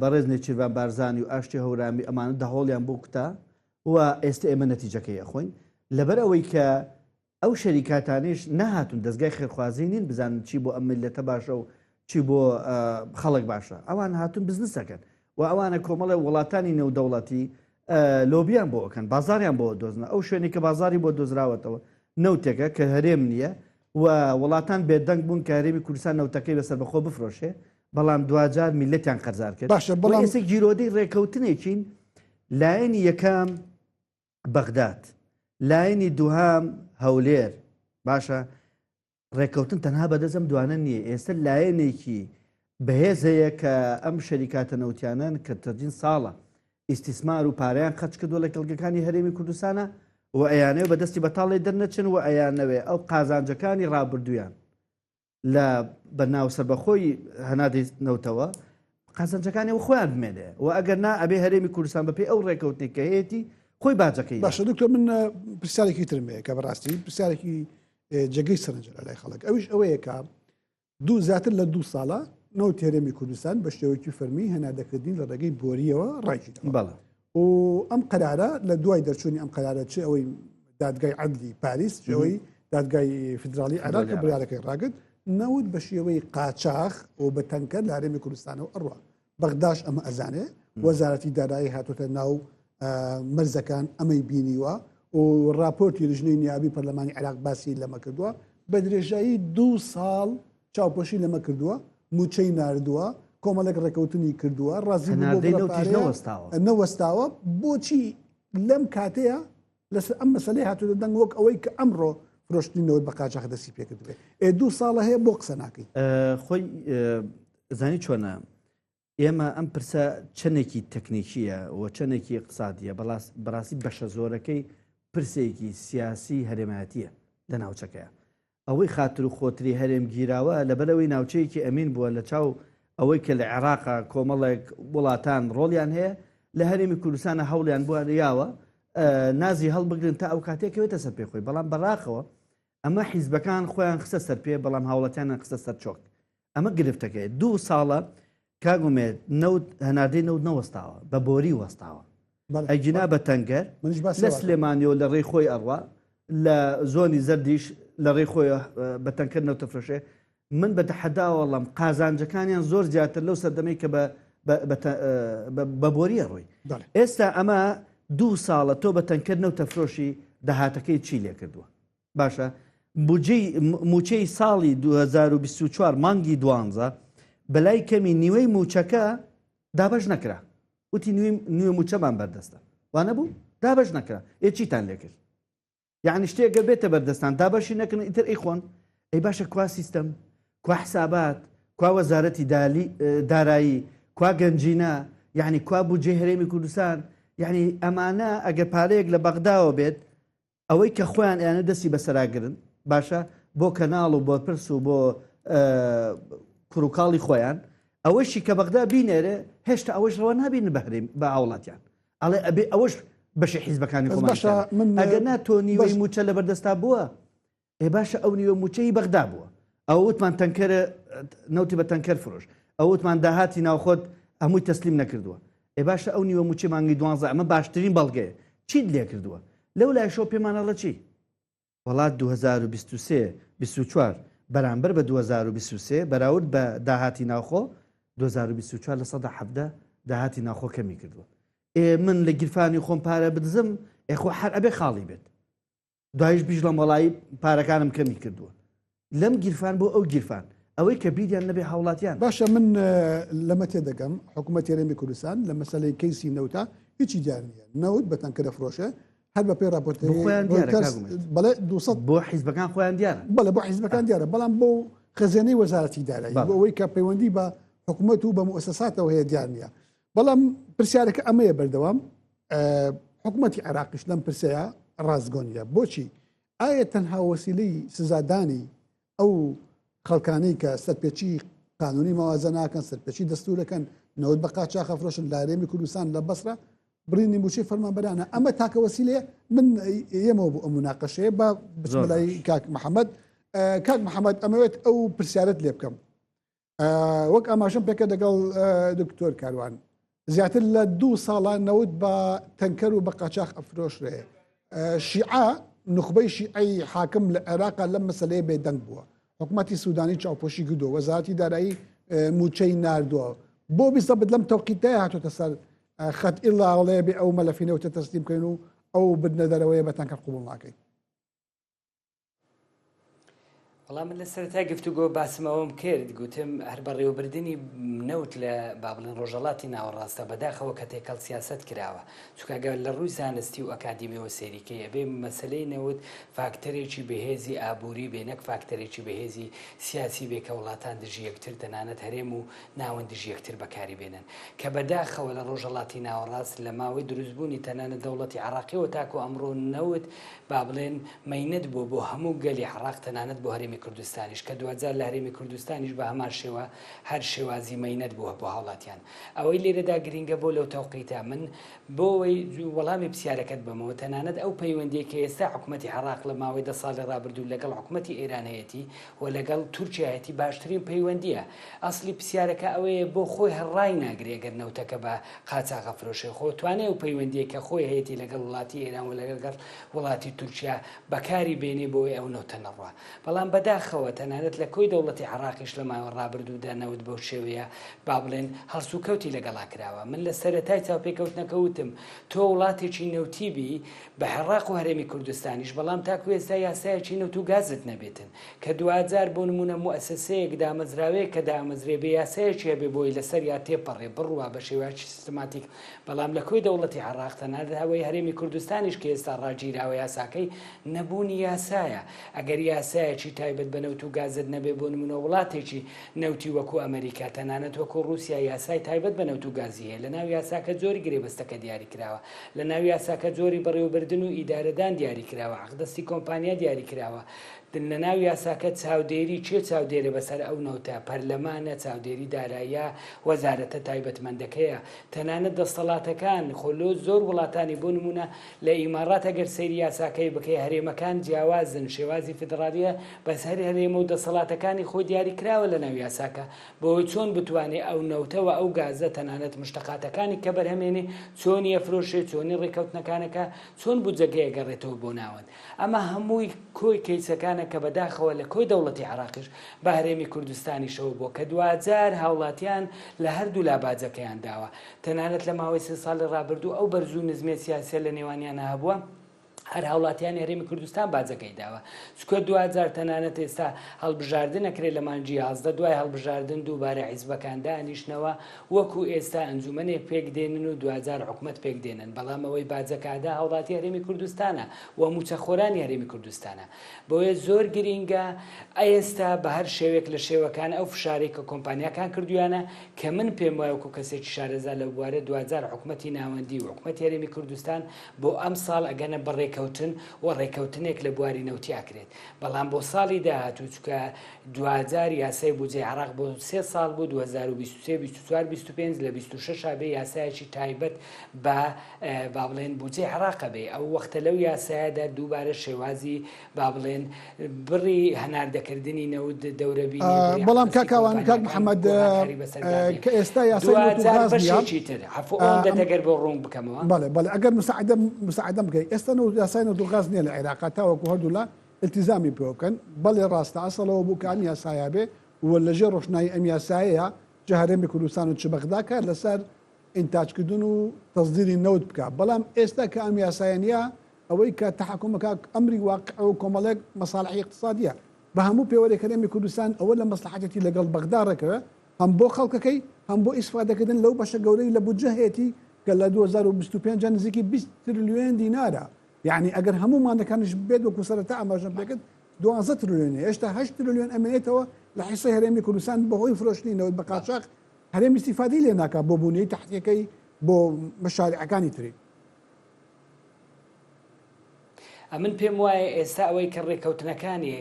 بەڕێز نێچیروان بارزانی و ئاشتی هەورامی ئەمانە دەهۆڵیان بۆ کوتا و ئێستا ئێمە نەتیجەکەی ئەخۆین لەبەر ئەوەی کە ئەو شەریکاتانیش نەهاتون دەستگای خێرخوازی نین بزانن چی بۆ ئەم میلەتە باشە و چی بۆ خەڵک باشە ئەوان هاتون بزنسەکەن و ئەوانە کۆمەڵە وڵاتانی نێودەوڵەتی لۆبیان بۆ ئەکەن بازاریان بۆ دۆزنە ئەو شوێنی کە بازاری بۆ دۆزراوەتەوە نەوتێکە کە هەرێم نییە و وڵاتان بێدەنگ بوون کە هەرێمی کوردستان نەوتەکەی بەسەر بەخۆ بفرۆشێ بەڵام دوجار میلەتیان قەرزار کرد باشە بەڵام ئێستا گیرۆدەی ڕێکەوتنێکین لایەنی یەکەم بەغداد لایەنی دووهام هەولێر باشە ڕێکەوتن تەنها بەدەزم دوانە نییە ئێستا لایەنێکی بەهێزەیە کە ئەم شەریکاتە نەوتیانن کە تەرجین ساڵە ئیسیسمار و پارەیان خەچ کردووە لە کەڵگەکانی هەرێمی کوردستانە و ئەیانەوە بەدەستی بەتاڵی دەرنەچن و ئەیانەوێ ئەو قازانجەکانی ڕابردویان لە بەناو سەربەخۆی هەنادی نەوتەوە قازانجەکانی و خۆیان بمێنێ و ئەگەر نا ئەبێ هەرێمی کوردستان بەپێی ئەو ڕێکەوتنی کە هەیەی خۆی باجەکەی باشە دکتۆر من پرسیارێکی ترمەیە کە بەڕاستی پرسیارێکی جێگەی سەرنجە لە لای خەڵک ئەویش ئەوەیە کە زیاتر لە 2 ساڵە نەوتی هەرێمی کوردستان بە شێوەیەکی فەرمی هەنادەکردین لە ڕێگەی بۆریەوە ڕایکردەوە بەڵێ و ئەم قەرارە لە دوای دەرچوونی ئەم قەرارە چ ئەوەی دادگای عەدلی پاریس ئەوەی دادگای فیدرالی عێراق کە بڕیارەکەی ڕاگرت نەوت بە شێوەی قاچاق و بە تەنکەر لە هەرێمی کوردستانەوە ئەڕوا بەغداش ئەمە ئەزانێ وەزارەتی دارایی هاتوۆتە ناو مەرزەکان ئەمەی بینیوە و راپۆرتی لژنەی نیابی پەرلەمانی عێراق باسی لەمە کردووە بە درێژایی 2 ساڵ چاوپۆشی لەمە کردووە موچەی ناردووە کۆمەڵێک ڕێکەوتنی کردووە ڕازی نەوەستاوە بۆچی لەم کاتەیە لەسەر ئەم مەسەلەی هاتووە دەنگ وەک ئەوەی کە ئەمڕۆ فرۆشتنەوەی بە قاچاق دەستی پێکردوێ 2 ساڵە هەیە بۆ قسە ناکەین خۆی زانی چۆنە ئێمە ئەم پرسە چەندێکی تەکنیکیە و چەندێکی اقتصادیە بەڕاستی بەشە زۆرەکەی پرسێکی سیاسی هەرێمایەتیە لە ناوچەکەیە ئەوەی خاتر و خۆتری هەرێم گیراوە لەبەرەوەی ناوچەیەکی ئەمین بووە لە چاو ئەوەی کە لە عێراقا کۆمەڵێک وڵاتان ڕۆڵیان هەیە لە هەرێمی کوردستانە هەوڵیان بووە یاوە نازی هەڵبگرن تا ئەو کاتێکەوێتە سەر پێ خۆی بەڵام بەڕاقەوە ئەمە حیزبەکان خۆیان خستە سەر پێ بەڵام هاوڵەتیانیان خستە سەر چۆک ئەمە گرفتەکەی 2 ساڵە کاگومێت نەوت هەناردەی نەوت نەوەستاوە بە بۆری وەستاوە ئەگینا بە تەنگەر لە سلێمانیەوە لە ڕێی خۆی ئەڕوا لە زۆنی زەردیش لە ڕێی خۆی بە تەنکەر نەوتەفرۆشێ من بە تەحەداوەڵام قازانجەکانیان زۆر زیاتر لەو سەردەمەی کە بە بۆریە ڕۆی ئێستا ئەمە 2 ساڵە تۆ بە تەنکەر نەوتەفرۆشی داهاتەکەی چی لێ کردووە باشە موچەی ساڵی 2024 مانگی 12 بەلای کەمی نیوەی موچەکە دابەش نەکرا وتی نوێ موچەمان بەردەستە وانە بوو دابەش نەکرا چیتان لێ کرد یعنی شتێکگە بێتە بەردەستان دابەشی نەکردن ئیتر ئەیخۆن ئەی باشە کوا سیستەم کوا حسابات کوا وەزارەتی دارایی کوا گەنجینە یعنی کوا بوجێ هەرێمی کوردستان یعنی ئەمانە ئەگەر پارەیەک لە بەغداوە بێت ئەوەی کە خۆیان یانە دەستی بەسەراگرن باشە بۆ کەناڵ و بۆ پرس و بۆ کوڕووکاڵی خۆیان ئەوەشی کە بەغدا بینێرە هێشتا ئەوەش ڕەوە نابینن بە هاوڵاتیان ئەڵێ ئەبێ ئەوەش بەشی حیزبەکانی خۆمان ئەگەر ناتۆ نیوەی موچە لە بەردەستا بووە ئێ باشە ئەو نیوە موچەی بەغدا بووە ئەو وتمان تەنکەرە نەوتی بە تەنکەر فرۆش ئەو وتمان داهاتی ناوخۆت هەمووی تەسلیم نەکردووە ئێ باشە ئەو نیوە موچەی مانگی 12 ئەمە باشترین بەڵگەیە چیت لێ کردووە لەو لای شۆ پێمانەڵە چی وڵات 2023-24 بەرامبەر بە 2023 بەراورد بە داهاتی ناوخۆ 2024 لە 170 داهاتی ناوخۆ کەمی کردووە من لە گیرفانی خۆم پارە بدزم ئێخۆ هەر ئەبێ خاڵی بێت دوایش بیش لە مەڵایی پارەکانم کەمی کردووە لەم گیرفان بۆ ئەو گیرفان ئەوەی کە بیریان نەبێ هاوڵاتیان باشە من لەمە تێدەگەم حکوومەت هێرێمی کوردستان لە مەسەلەی کەیسی نەوتە هیچی دیار نییە نەوت بە تەنکە دەفرۆشە هەر بە پێی راپۆرتەری بەڵێ 200 بۆ حیزبەکان خۆیان دیارە بەڵێ بۆ حیزبەکان دیارە بەڵام بۆ خەزانەی وەزارەتی دارایی بۆ ئەوەی کە پەیوەندی بە حکوومەت و بە مؤسساتەوە هەیە دیار نییە بەڵام پرسیارەکە ئەمەیە بەردەوام حکوومەتی عێراقیش لەم پرسەیە ڕازگۆنیە بۆچی ئایا تەنها وەسیلەی سزادانی ئەو خەڵکانەی کە سەرپێچی قانونی مەوازە ناکەن سەرپێچی دەستورەکەن نەوت بە قاچاق ئەفرۆشن لە هەرێمی کوردستان لە بەسرە برینی موچەی فەرمانبەرانە ئەمە تاکە وەسیلەیە من ئێمەوە بۆ ئەم مناقەشەیە بە بچمە لای کاک محەممەد ئەمەوێت ئەو پرسیارەت لێ بکەم وەک ئاماژەم پێکە دەگەڵ دکتۆر کاروان زیاتر لە 2 ساڵان نەوت بە تەنکەر و بە قاچاق ئەفرۆشرێ شیعە نخبەی شیعەی حاکم لە عێراقا لەم مەسەلەیە بێدەنگ بووە حکوومەتی سوودانی چاوپۆشی کردووە وەزارەتی دارایی موچەی ناردووە بۆ بیسەبت لەم تەوقیتەیە هاتوۆتە سەر خەت ئیڵاڵەیە بێ ئەو مەلەفینەوتە تەسلیم بکەین و ئەو بدنە دەرەوەیە بە تەنکە قوبوڵ ناکەین وەڵام من لە سەرەتا گفتوگۆ باسمەوەم کرد گوتم هەر بە ڕێوەبردننی نەوت لە با بڵێن ڕۆژەڵاتی ناوەڕاستە بەداخەوە کە تێکەڵ سیاست کراوە چکگە لە ڕووی زانستی و ئەکادیمیەوە سێریکەیە بێ مەسلەی نەوت فاکتەرێکی بەهێزی ئابووری بێ نەک فاکتەرێکی بەهێزی سیاسی بێ کە وڵاتان دژی یەکتر تەنانەت هەرێم و ناوەندژی یەکتر بەکاری بێنن کە بەداخەوە لە ڕۆژەڵاتی ناوەڕاست لە ماوەی دروستبوونی تەنانەت دەوڵەتی عراقیەوە تاکو ئەمڕۆ نەوت با بڵێن مەینەت بوو بۆ هەموو گەلی عراق تەنانەت بۆ هەرێمی کوردستانیش کە دوجار لە هەرێمی کوردستانیش بە هەمان شێوە هەر شێوازی مەینەت بووە بۆ هاوڵاتیان ئەوەی لێرەدا گرینگە بۆ لەو تەوقیتە من بۆەوەی وەڵامی پرسیارەکەت بمەوە تەنانەت ئەو پەیوەندی کە ئێستا حکوومەتی عراق لە ماوەی 10 ساڵی ڕابردوو لەگەڵ حکوومەتی ئێرانەتی و لەگەڵ تورکیایەتی باشترین پەیوەندیە ئەسلی پرسیارەکە ئەوەیە بۆ خۆی هەڕای ناگرێگەر نەوتەکە بە قاچاق ئەفرۆشێ خۆ توانێ و پەیوەندیە کە خۆی هەیەی لەگەڵ وڵاتی ئێران و لەگەڵ وڵاتی تورکیا بەکاری بێنێ بۆی ئەو نەوتە نەڕوە بەڵام بەداخەوە تەنانەت لە کۆی دەوڵەتی عراقیش لە ماوە ڕابردوودا نەوت بەو شێوەیە با بڵێن هەڵسوکەوتی لەگەڵا کراوە من لە سەرەتای چاوپێکەوتنەکە وتم تۆ وڵاتێکی نەوتیبی بە عێراق و هەرێمی کوردستانیش بەڵام تاکو ئێستا یاسایەکی نەوت و گازت نەبێتن کە دوجار بۆ نمونە موەسسەیەک دامەزراوەیە کە دامەزرێ بە یاسایەکی هەبێ بۆی لەسەر یا تێپەڕێ بڕوە بە شێوەیەکی سیستماتیک بەڵام لە کۆی دەوڵەتی عراق تەنانەت هەوەی هەرێمی کوردستانیش کە ئێستا ڕاگیراوە یاساکەی نەبوونی یاسایە ئەگەر یاسایەکی تایبەت بە نەوت و گازت نەبێ بۆ نمونە وڵاتێکی نەوتی وەکو ئەمریکا تەنانەت وەکو رووسیا یاسای تایبەت بە نەوت و گازی هەیە لە ناو یاساکە جۆری گرێبەستەکە دیاری کراوە لە ناو یاساکە جۆری بەڕێوەبردن و ئیدارەدان دیاری کراوە عەقدەستی کۆمپانیا دیاری کراوە لە ناو یاساکە چاودێری چێ چاودێرە بەسەر ئەو نەوتە پەرلەمانە چاودێری داراییە وەزارەتە تایبەتمەندەکەیە تەنانەت دەسەڵاتەکان خۆلۆ زۆر وڵاتانی بۆ نمونە لە ئیمارات ئەگەر سەیری یاساکەی بکەی هەرێمەکان جیاوازن شێوازی فدرالیە بەسەر هەرێمە و دەسەڵاتەکانی خۆی دیاری کراوە لە ناو یاساکە بۆی چۆن بتوانێت ئەو نەوتەوە ئەو گازە تەنانەت مشتەقاتەکانی کە بەرهەمێنێ چۆنی ئەفرۆشێ چۆنی ڕێکەوتنەکانەکە چۆن بودجەکەیە گەڕێتەوە بۆ ناوەند ئەمە هەمووی کۆی کەیسەکان کە بەداخەوە لە کۆی دەوڵەتی عراقیش بە هەرێمی کوردستانیشەوە بۆ کە دوجار هاوڵاتیان لە هەردوو لاباجەکەیان داوە تەنانەت لە ماوەی 3 ساڵی ڕابردوو ئەو بەرزوو نزمێ سیاسیە لە نێوانیان هەبووە هەر هاوڵاتیانی هەرێمی کوردستان باجەکەی داوە چکە دوجار تەنانەت ئێستا هەڵبژاردن ئەکرێت لە مانجی 11 دوای هەڵبژاردن دووبارە حیزبەکان دانیشتنەوە وەکو ئێستا ئەنجومەنێک پێک دێنن و دوجار حکوومەت پێک دێنن بەڵام ئەوەی باجەکەدا هاوڵاتی هەرێمی کوردستانە و موچەخۆرانی هەرێمی کوردستانە بۆیە زۆر گرینگە ئێستا بە هەر شێوێک لە شێوەکان ئەو فشارێک کە کۆمپانیاکان کردویانە کە من پێم وایە وەکو کەسێکی شارەزا لە بوارە دوجار حکوومەتی ناوەندی و حکوومەتی هەرێمی کوردستان بۆ ئەم ساڵ ئەگەنە بەڕێک و ڕێکەوتنێک لە بواری نەوتی ئاکرێت بەڵام بۆ ساڵی داهاتوو چکە دوجار یاسای بودجەی عراق بۆ 3 ساڵ بوو 2023 24 25 لە 26 بێ یاسایەکی تایبەت بە با بڵێن بودجەی عراق بێ ئەو وەختە لەو یاسایەدا دووبارە شێوازی با بڵێن بڕی هەناردەکردنی نەوت دەورەبینی بەڵام کاکاوان کاک محەممەد کە ئێستا یاسای تر ئەوەن دەتەگەر بۆ ڕوون بکەمەوە بەڵێ ئەگەر مساعدەم بکەیت ئێستا یاسای نەوتوغاز نییە لە عێراق تاوەکو هەردوو لە التیزامی پێ بکەن بەڵێ ڕاستە ئەسڵەوە بوو کە ئەم یاسایە بێ و لەژێر ڕۆشنایی ئەم یاسایەیە جە هەرێمی کوردستان و چ بەغداکە لەسەر ئینتاجکردن و تەزدیری نەوت بکە بەڵام ئێستا کە ئەم یاسایەنە ئەوەی کە تەحکومەکە ئەمری واقع و کۆمەڵێک مەساڵحی اقتصادیە بە هەموو پێوەرێک هەرێمی کوردستان ئەوە لە مەسلحەتی لەگەڵ بەغدا ڕێکەوە هەم بۆ خەڵکەکەی هەم بۆ ئیسفادەکردن لەو بەشە گەورەی لە بودجە هەیەتی کە لە 2025 نزیکی 20 تریلیۆن دینارە یعنی ئەگەر هەمومانەکانش بێت وەکو سەرەتا ئاماژە بێکرد 12 تریلیۆنە هێشتا 8 تریلیۆن ئەمێنێتەوە لە حیسەی هەرێمی کوردستان بەهۆی فرۆشتنەوە بە قاچاق هەرێمی استیفادەی لێ ناکات بۆ بوونەی تەحتیەکەی بۆ مەشاریعەکانی تری من پێم وایە ئێستا ئەوەی کە ڕێکەوتنەکانی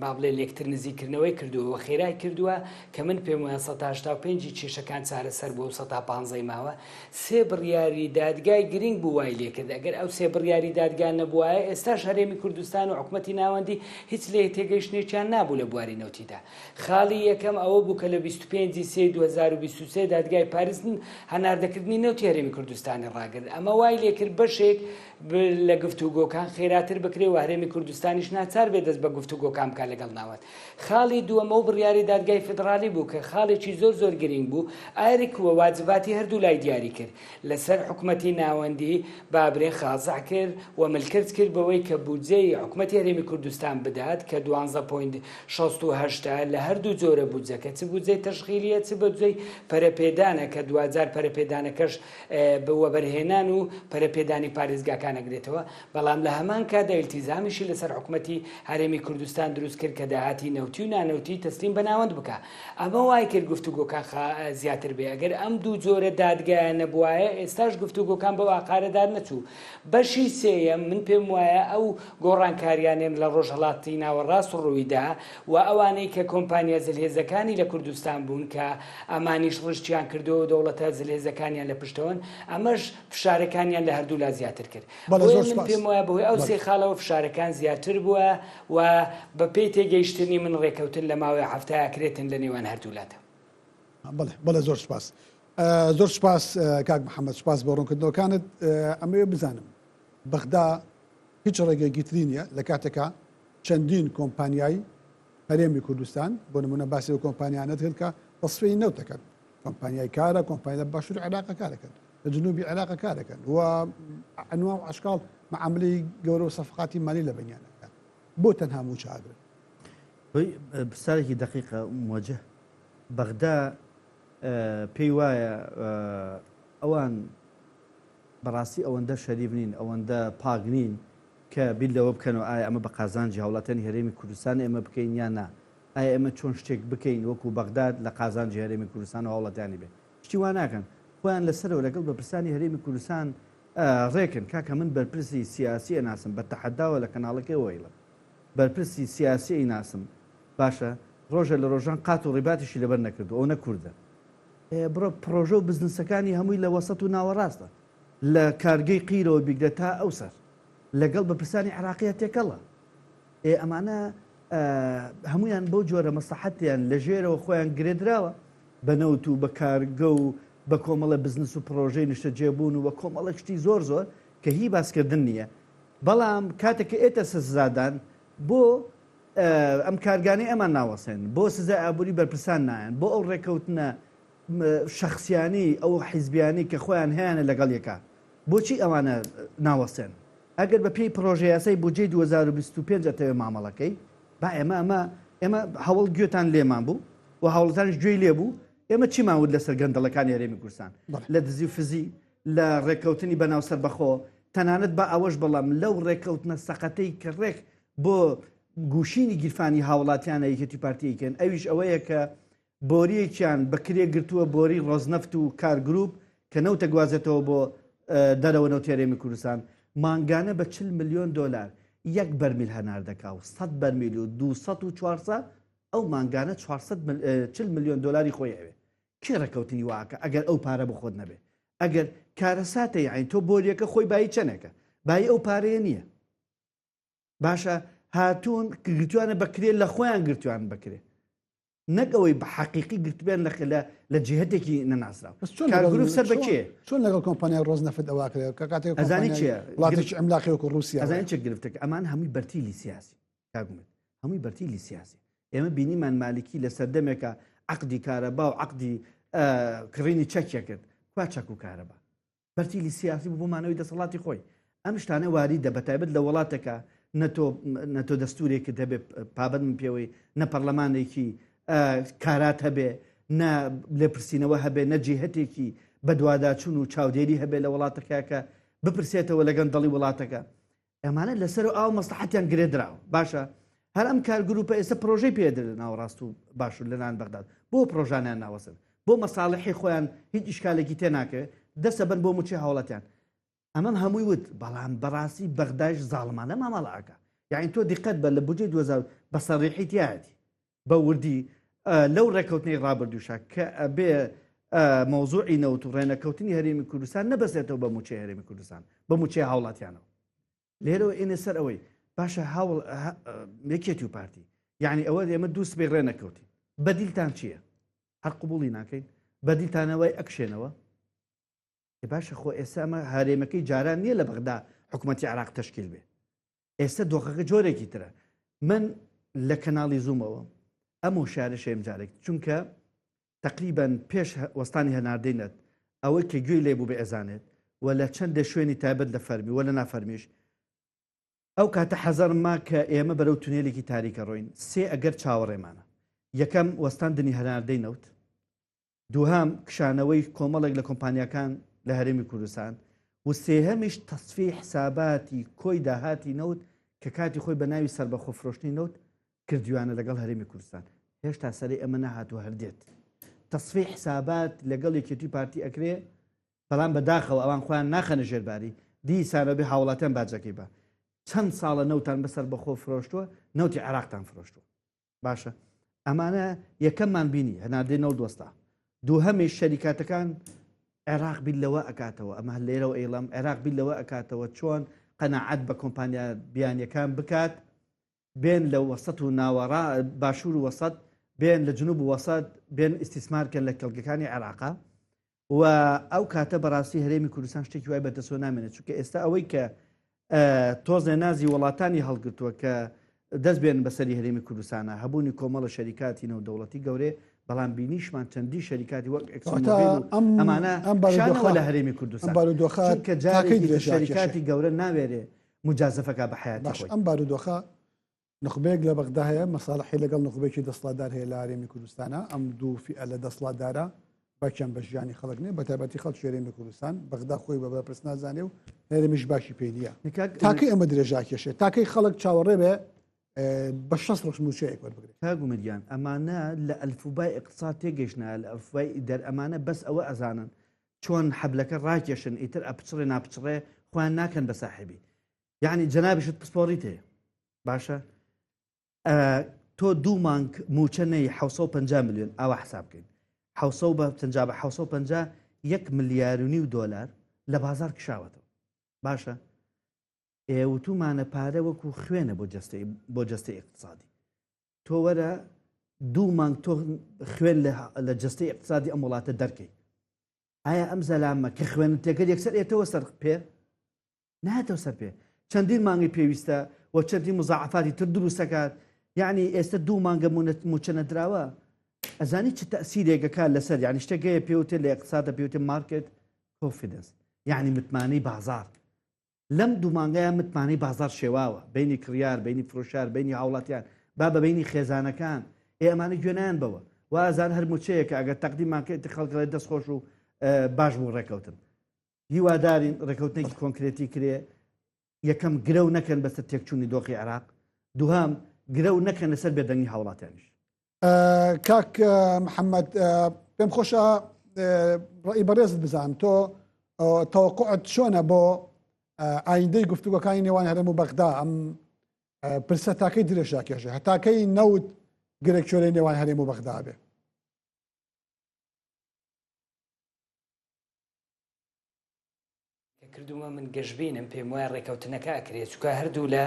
با بڵێ لێکتر نزیکردنەوەی کردووە خێرای کردووە کە من پێم وایە 185 کێشەکان چارەسەر بۆ 115 ماوە سێ بڕیاری دادگای گرنگ بوو وای لێکرد ئەگەر ئەو سێ بڕیاری دادگان نەبووایە ئێستاش هەرێمی کوردستان و حکوومەتی ناوەندی هیچ لێ تێگەیشتێکیان نابوو لە بواری نەوتیدا خاڵی یەکەم ئەوە بوو کە لە 25 سێ 2023 دادگای پاریس هەناردەکردنی نەوتی هەرێمی کوردستانی ڕاگرت ئەمە وای لێکرد بەشێک لە گفتوگۆکان خێراتر بکرێ و هەرێمی کوردستانیش ناچار بێ دەست بە گفتوگۆکان بکات لەگەڵ ناوەت خاڵی دووەمە و بڕیاری دادگای فدرالی بوو کە خاڵێکی زۆر گرنگ بوو ئایرکووە واجباتی هەردوو لای دیاری کرد لەسەر حکوومەتی ناوەندی بابرێ خازع کرد و ملکرد کرد بەوەی کە بودجەی حکوومەتی هەرێمی کوردستان بدات کە 12.68 لە هەردوو جۆرە بودجەکە چ بودجەی تەشغیلیە چ بودجەی پەرەپێدانە کە 2000 پەرەپێدانەکەش بوە بەرهێنان و پەرەپێدانی پارێزگاکان نەگرێتەوە بەڵام لە هەمان کادا ئیلتیزامیشی لەسەر حکوومەتی هەرێمی کوردستان دروست کرد کە داهاتی نەوتی و نانەوتی تەسلیم بەناوەند بکە ئەمە وای کرد گفتوگۆکان زیاتر بێ ئەگەر ئەم دوو جۆرە دادگایە نەبوایە ئێستاش گفتوگۆکان بەو ئاقارەدار نەچوو بەشی سێیەم من پێم وایە ئەو گۆڕانکاریانێن لە ڕۆژهەڵاتی ناوەڕاست ڕوویدا و ئەوانەی کە کۆمپانیا زلهێزەکانی لە کوردستان بوون کە ئەمانیش ڕشتیان کردەوە دەوڵەتە زلهێزەکانیان لە پشتەوەن ئەمەش فشارەکانیان لە هەردوو لا زیاتر کرد پێم وایە بەهۆی ئەو سێ خاڵەوە فشارەکان زیاتر بووە و بە پێی تێگەیشتنی من ڕێکەوتن لە ماوەی هەفتەیەکرێتن لە نێوان هەردوولاتە بەڵێ زۆر سپاس زۆر سپاس کاک محەممەد سپاس بۆ ڕوونکردنەوەکانت ئەمەوێ بزانم بەغدا هیچ ڕێگەیەکی تری نییە لە کاتێکە چەندین کۆمپانیایی هەرێمی کوردستان بۆ نمونە باسی و کۆمپانیانەت کرد کە تەسفی نەوتەکەن کۆمپانیای کارە کۆمپانیا لە باشووری عێراق کارەکەن لە جنوبی عێراق کارەکەن و ئەنواع و عشقال معاملەی گەورە و سەفقاتی مالی لە بەنیانەکان بۆ تەنها موچە ئاگرن پرسیارێکی دقیقە موجه بەغدا پێی وایە ئەوان بەڕاستی ئەوەندە شەریف نین ئەوەندە پاک نین کە بیل لەوە بکەن و ئایا ئەمە بە قازانجی هەوڵاتانی هەرێمی کوردستان ئێمە بکەین یان نا ئایا ئێمە چۆن شتێک بکەین وەکو بەغداد لە قازانجی هەرێمی کوردستان و هەوڵاتیانی بێ شتی وا ناکەن خۆیان لەسەرەوە لەگەڵ بەپرسانی هەرێمی کوردستان ڕێکن کاکە من بەرپرسی سیاسی ئەناسم بە تەحەداوە لە کەناڵەکەی وەیڵە بەرپرسی سیاسی ئەیناسم باشە ڕۆژە لە ڕۆژان قات و ڕێباتیشی لەبەر نەکردو ئەو نەکوردە بڕۆ پرۆژە و بزنسەکانی هەمووی لە وەسەت و ناوەڕاستە لە کارگەی قیرەوە بیگرە تا ئەوسەر لەگەڵ بەپرسانی عراقیە تێکەڵە ئەمانە هەمویان بەو جۆرە مەسلحەتیان لە ژێرەوە خۆیان گرێدراوە بە نەوت و بە کارگە و بە کۆمەڵە بزنس و پرۆژەی نیشتە جێبوون و بە کۆمەڵە شتی زۆر کە هی باسکردن نییە بەڵام کاتێککە ئێتە سزادان بۆ ئەم کارگانەی ئەمان ناوەسێن بۆ سزای ئابووری بەرپرسان نایەن بۆ ئەو ڕێکەوتنە شخصیانی ئەو حیزبیانی کە خۆیان هیانە لەگەڵ یەکە بۆچی ئەوانە ناوەسێن ئەگەر بە پێی پرۆژه یاسای بودجەی 2025 ئەتەوێ مامەڵەکەی با ئێمە هەوڵ گوێتان لێمان بوو و هەوڵتانش گوێی لێ بوو ئێمە چیمان ود لەسەر گەندەڵەکانی هەرێمی کوردستان لە دزی و فزی لە ڕێکەوتنی بەناوسەر بەخۆ تەنانەت بە ئەوەش بەڵام لەو ڕێکەوتنە سەقەتەی کە ڕێک بۆ گوشینی گیرفانی هاوڵاتیانە یەکێتی پارتیەکەن ئەویش ئەوەیە کە بۆریەکیان بەکرێ گرتووە بۆری ڕۆزنەفت و کارگروپ کە نەوتە گوازێتەوە بۆ دەرەوە نەوتی هەرێمی کوردستان مانگانە بە 40 ملیۆن دلار یەک بەرمیل هەنار دەکا و 100 بەرمیل و 200 و 400 ئەو مانگانە 440 ملیۆن دلاری خۆی ئەوێ کێ ڕێکەوتنی واکە ئەگەر ئەو پارە بۆ خۆت نەبێ ئەگەر کارەساتە یعین تۆ بۆریەکە خۆی بایی چەنێکە بای ئەو پارەیە نییە باشە هاتوون گرتوانە بەکرێ لە خۆیان گرتوان بکرێ نەک ئەوەی بە حەقیقی گرتبیان لە جێهەتێکی نەناسراوە کارگروپ سەر بەکێ چۆن لەگەڵ کۆمپانیای ڕۆزنەفت ئەوە کرێت کە کاتێک ئەزانی چیە وڵاتێکی ئەملاقی وەکو رووسیا ئەزانی چێک گرفتەکە ئەمان هەمووی بەرتیلی سیاسی کاگومێت هەمووی بەرتیلی سیاسی ئێمە بینیمان مالکی لە سەردەمێکە عەقدی کارەبا و عەقدی کڕینی چەکیە کرد کوا چەک و کارەبا بەرتیلی سیاسی بۆمانەوەی دەسەڵاتی خۆی ئەم شتانە واریدە بەتایبەت لە وڵاتەکە نەتۆ دەستورێکی دەبێت پابند من پێوەی نە پەرلەمانێکی کارات هەبێ نە لێپرسینەوە هەبێ نەجیهەتێکی بەدواداچوون و چاودێری هەبێ لە وڵاتەکە کە بپرسێتەوە لەگەن دڵی وڵاتەکە ئەمانە لەسەر ئاو مەسلحەتیان گرێدراوە باشە هەر ئەم کارگروپە ئێستا پرۆژەی پێدر ناوەڕاست و باشوور لەنان بەغداد بۆ پرۆژانیان ناوەسن بۆ مەساڵحی خۆیان هیچ ئیشکالێکی تێناکەوێت دەستە بن بۆ موچی هاوڵەتیان ئەمەم هەمووی وت بەڵام بەڕاستی بەغداش زاڵمانە مامەڵاکە یاین تۆ دیقەت بە لە بجێ 2000 بە سەڕیحی تیاتی بە وردی لەو ڕێکەوتنی ڕابردووشە کە ئەبێ مۆزوعی نەوت و ڕێنەکەوتنی هەرێمی کوردستان نەبەسێتەوە بە موچەی هەرێمی کوردستان بە موچەی هاوڵاتیانەوە لێرەوە ئێنە سەر ئەوەی باشە هاوڵ یەکێتی و پارتی یعنی ئەوە ئێمە دووس بێ ڕێنەکەوتی بەدیلتان چییە هەر قبوڵی ناکەین بەدیلتانەوەی ئەکشێنەوە باشە خۆ ئێستا ئەمە هەرێمەکەی جاران نییە لە بەغدا حکوومەتی عراق تەشکیل بێ ئێستا دۆخەکە جۆرێکی ترە من لە کەناڵی زوومەوە ئەم شارە شێم جارێک چونکە تقریبان پێش وەستانی هەناردەی نەت ئەوەی کە گوێی لێبوو بە ئێزانێت و لە چەندە شوێنی تایبەت لە فەرمی وە لە نافەرمیش ئەو کاتە حەزەرم ما کە ئێمە بەرەو تونێلێکی تاریکە ڕۆین سێ ئەگەر چاوەڕێمانە یەکەم وەستاندنی هەناردەی نەوت دووهام کشانەوەی کۆمەڵێک لە کۆمپانیەکان لە هەرێمی کوردستان و سێهەمیش تەصفیح حساباتی کۆی داهاتی نەوت کە کاتی خۆی بە ناوی سەربەخۆ فرۆشتنی نەوت کردویانە لەگەڵ هەرێمی کوردستان هێشتا سەری ئەمە نەهاتوە هەردێت تەصفیح حسابات لەگەڵ یەکێتی پارتی ئەکرێ بەڵام بەداخەوە ئەوان خۆیان ناخەنە ژێرباری دیسانە بێ هاوڵاتیان باجەکەی بە چەند ساڵە نەوتان بەسەر بەخۆ فرۆشتووە نەوتی عراقتان فرۆشتووە باشە ئەمانە یەکەممان بینی هەناردەی نەوت وەستا دووهەمیش شەریکاتەکان عێراق بیل لەوە ئەکاتەوە ئەمە لێرەوە ئێڵام عێراق بیل لەوە ئەکاتەوە چۆن قەنەعەت بە کۆمپانیا بیانیەکان بکات بێن لە وەسەد و ناوەڕا باشوور و وەسەد بێن لە جنوب و وەسەد بێن ئیسیسمارکەن لە کەڵگەکانی عێراقا و ئەو کاتە بەڕاستی هەرێمی کوردستان شتێکی وای بەدەستۆ نامێنێت چونکە ئێستا ئەوەی کە تۆزێ نازی وڵاتانی هەڵگرتووە کە دەست بێن بەسەری هەرێمی کوردستانە هەبوونی کۆمەڵە شەریکاتی نەودەوڵەتی گەورێ بەڵام بینیشمان چەندی شەریکاتی وەک ئەمانە شانەوە لە هەرێمی کوردستان کە جارێکی شەریکاتی گەورە ناوێرێ مجازفەکە بە حیاتی خۆی ئەم بارودۆخە نخبەیەک لە بەغدا هەیە مەساڵحی لەگەڵ نخبێکی دەسڵاتدار هەیە لە هەرێمی کوردستانە ئەم دوو فئە لە دەسڵاتدارە باکیان بە ژیانی خەڵک نیە بە تایبەتی خەڵکی هەرێمی کوردستان بەغدا خۆی بە بەرپرس نازانێ و هەرێمیش باشی پێی نییە تاکەی ئەمە درێژاکێشێت تاکەی خەڵک چاوەڕێ بێ بە 6 ڕۆژ موچەیەک وەربگرێت کاگومەریان ئەمانە لە ئەلفوبای اقتصاد تێگەیشتە لە ئەلفوبای ئەمانە بەس ئەوە ئەزانن چۆن حەبلەکە ڕاکێشن ئیتر ئەپچڕێ ناپچڕێ خۆیان ناکەن بە ساحبی یعنی جەنابیشت پسپۆڕیت هەیە باشە تۆ دوو مانگ موچە نەی 750 میلیۆن ئاوا حساب بکەین 750 1 ملیار و نیو دۆلار لە بازار کشاوەتەوە باشە ئێوتومانە پارە وەکو خوێنە بۆ جەستەی اقتصادی تۆ وەرە دوو مانگ تۆ خوێن لە جەستەی اقتصادی ئەم وڵاتە دەرکەی ئایا ئەم زەلامە کە خوێنە تێکرد یەکسەر ئێتەوە سەر پێ نهاتەوە سەر پێ چەندین مانگی پێویستە و چەندی مزاعفاتی تر دروستەکات یعنی ئێستا دوو مانگە موچە نەدراوە ئەزانی چ تەسیرێکەکە لەسەر یعنی شتێکەیە پێوتێ لە اقتصادە پێوتێ مارکت کۆنفیدنس یعنی متمانەی بازار لەم دوو مانگەیە متمانەی بازار شێواوە بینی کڕیار بینی فرۆشار بینی هاوڵاتیان با بە بینی خێزانەکان ئێمانە گوێنیان بەوە وازان هەر موچەیەکە ئەگەر تەقدیمانکەیت خەڵکڵێت دەستخۆش و باش بوو ڕێکەوتن هیوادارین ڕێکەوتنێکی کۆنکرێتی کرێ یەکەم گرەو نەکەن بەسەر تێکچوونی دۆخی عراق دووهام گرەو نەکەن لەسەر بێدەنگی هاوڵاتیانیش کاک محەممەد پێم خۆشە ڕئی بەڕێزت بزانم تۆ تەوەقعت چۆنە بۆ ئایندەی گفتوگەکانی نێوان هەرێم و بەغدا ئەم پرسە تاکەی درێژاکێشە هەتاکەی نەوت گرێکچۆرەی نێوان هەرێم و بەغدا بێ کردومە من گەشتبینم پێم وایە ڕێکەوتنەکە ئەکرێت چونکە هەردوو لە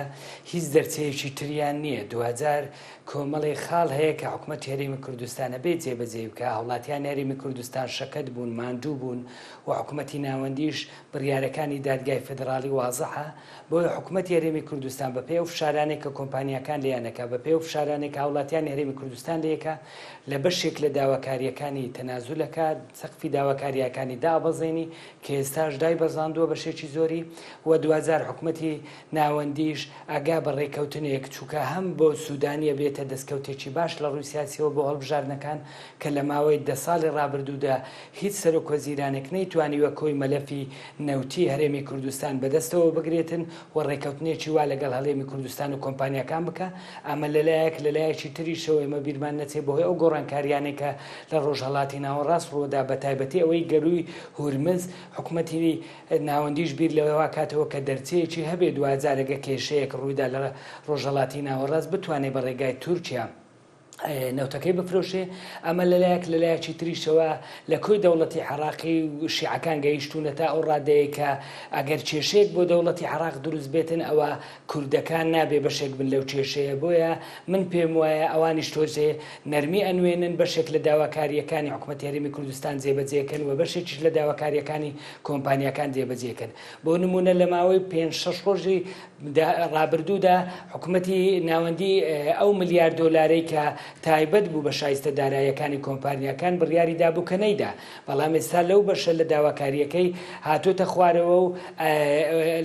هیچ دەرچەیەکی تریان نییە 2000 کۆمەڵی خاڵ هەیە کە حکوومەت هەرێمی کوردستانە بێت جێبەجێ بکە هەوڵاتیان هەرێمی کوردستان شەکەت بوون ماندوو بوون و حکوومەتی ناوەندیش بڕیارەکانی دادگای فدرالی وازەحە بۆیە حکوومەتی هەرێمی کوردستان بە پێی و فشارانێک کە کۆمپانیەکان لێیانەکە بە پێی و فشارانێک هەوڵاتیان هەرێمی کوردستان لەیەکە لە بەشێک لە داواکاریەکانی تەنازولەکە سەقفی داواکاریەکانی دابەزێنی کە ئێستاش دای بەزاندووە بەشێکی زۆری و 2000 حکوومەتی ناوەندیش ئاگا بە ڕێکەوتنێک چووکە هەم بۆ سوودانیە بێتە دەستکەوتێکی باش لە ڕووی سیاسیەوە بۆ هەڵبژاردنەکان کە لە ماوەی 10 ساڵی ڕابردوودا هیچ سەرۆکوەزیرانێک نەیتوانیوە کۆی مەلەفی نەوتی هەرێمی کوردستان بەدەستەوە بگرێتن و ڕێکەوتنێکی وا لەگەڵ هەڵێمی کوردستان و کۆمپانیەکان بکە ئەمە لەلایەکی تریشەوە ئێمە بیرمان نەچێ بۆهۆی ئەو گۆڕانکاریانێکە لە ڕۆژهەڵاتی ناوەڕاست ڕۆدا بە تایبەتی ئەوەی گەروی هورمز حکوومەتی ناوەندیش بیر لەوە کاتەوە کە دەرچەیەکی هەبێ 2000 کێشەیەک ڕوویدا لە ڕۆژهەڵاتی ناوەڕاست بتوانێت بە ڕێگای تورکیا نەوتەکەی بفرۆشێ ئەمە لەلایەکی تریشەوە لە کۆی دەوڵەتی عێراقی شیعەکان گەیشتونەتە ئەو ڕادەیە کە ئەگەر کێشەیەک بۆ دەوڵەتی عێراق دروست بێتن ئەوە کوردەکان نابێ بەشێک بن لەو کێشەیە بۆیە من پێم وایە ئەوانیش تۆزێ نەرمی ئەنوێنن بەشێک لە داواکاریەکانی حکوومەتی هەرێمی کوردستان جێبەجێکن و بەشێکیش لە داواکاریەکانی کۆمپانیەکان جێبەجێکن بۆ نمونە لە ماوەی 5-6 ڕۆژی ڕابردوودا حکوومەتی ناوەندی ئەو ملیار دۆلارەی کە تایبەت بوو بە شایستە داراییەکانی کۆمپانیەکان بڕیاری دابوو کە نەیدا بەڵام ئێستا لەو بەشە لە داواکاریەکەی هاتوۆتە خوارەوە و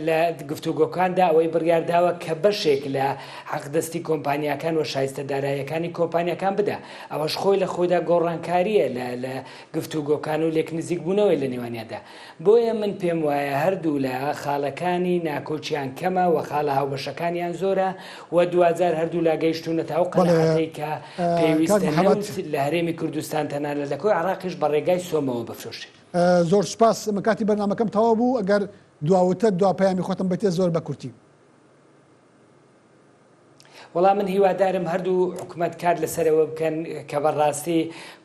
لە گفتوگۆکاندا ئەوەی بڕیارداوە کە بەشێک لە حەقدەستی کۆمپانیەکان و شایستە داراییەکانی کۆمپانیەکان بدا ئەوەش خۆی لە خۆیدا گۆڕانکاریە لە گفتوگۆکان و لێک نزیک بوونەوەی لە نێوانیادا بۆیە من پێم وایە هەردوو لە خاڵەکانی ناکۆچیان کەمە و خاڵە هاوبەشەکانیان زۆرە و 2000 هەردوو لا گەیشتونەتە ئەو قەناعەتەی کە پێویستە لە هەرێمی کوردستان تەنانەت لە کۆی عێراقیش بە ڕێگای سۆمەوە بفرۆشێ. زۆر سپاس مەکاتی بەرنامەکەم تەواو بوو ئەگەر دواوتە دوا پەیامی خۆتم بێتێ زۆر بە کورتی. وەڵام من هیوادارم هەردوو حکوومەت کار لەسەرەوە بکەن کە بەڕاستی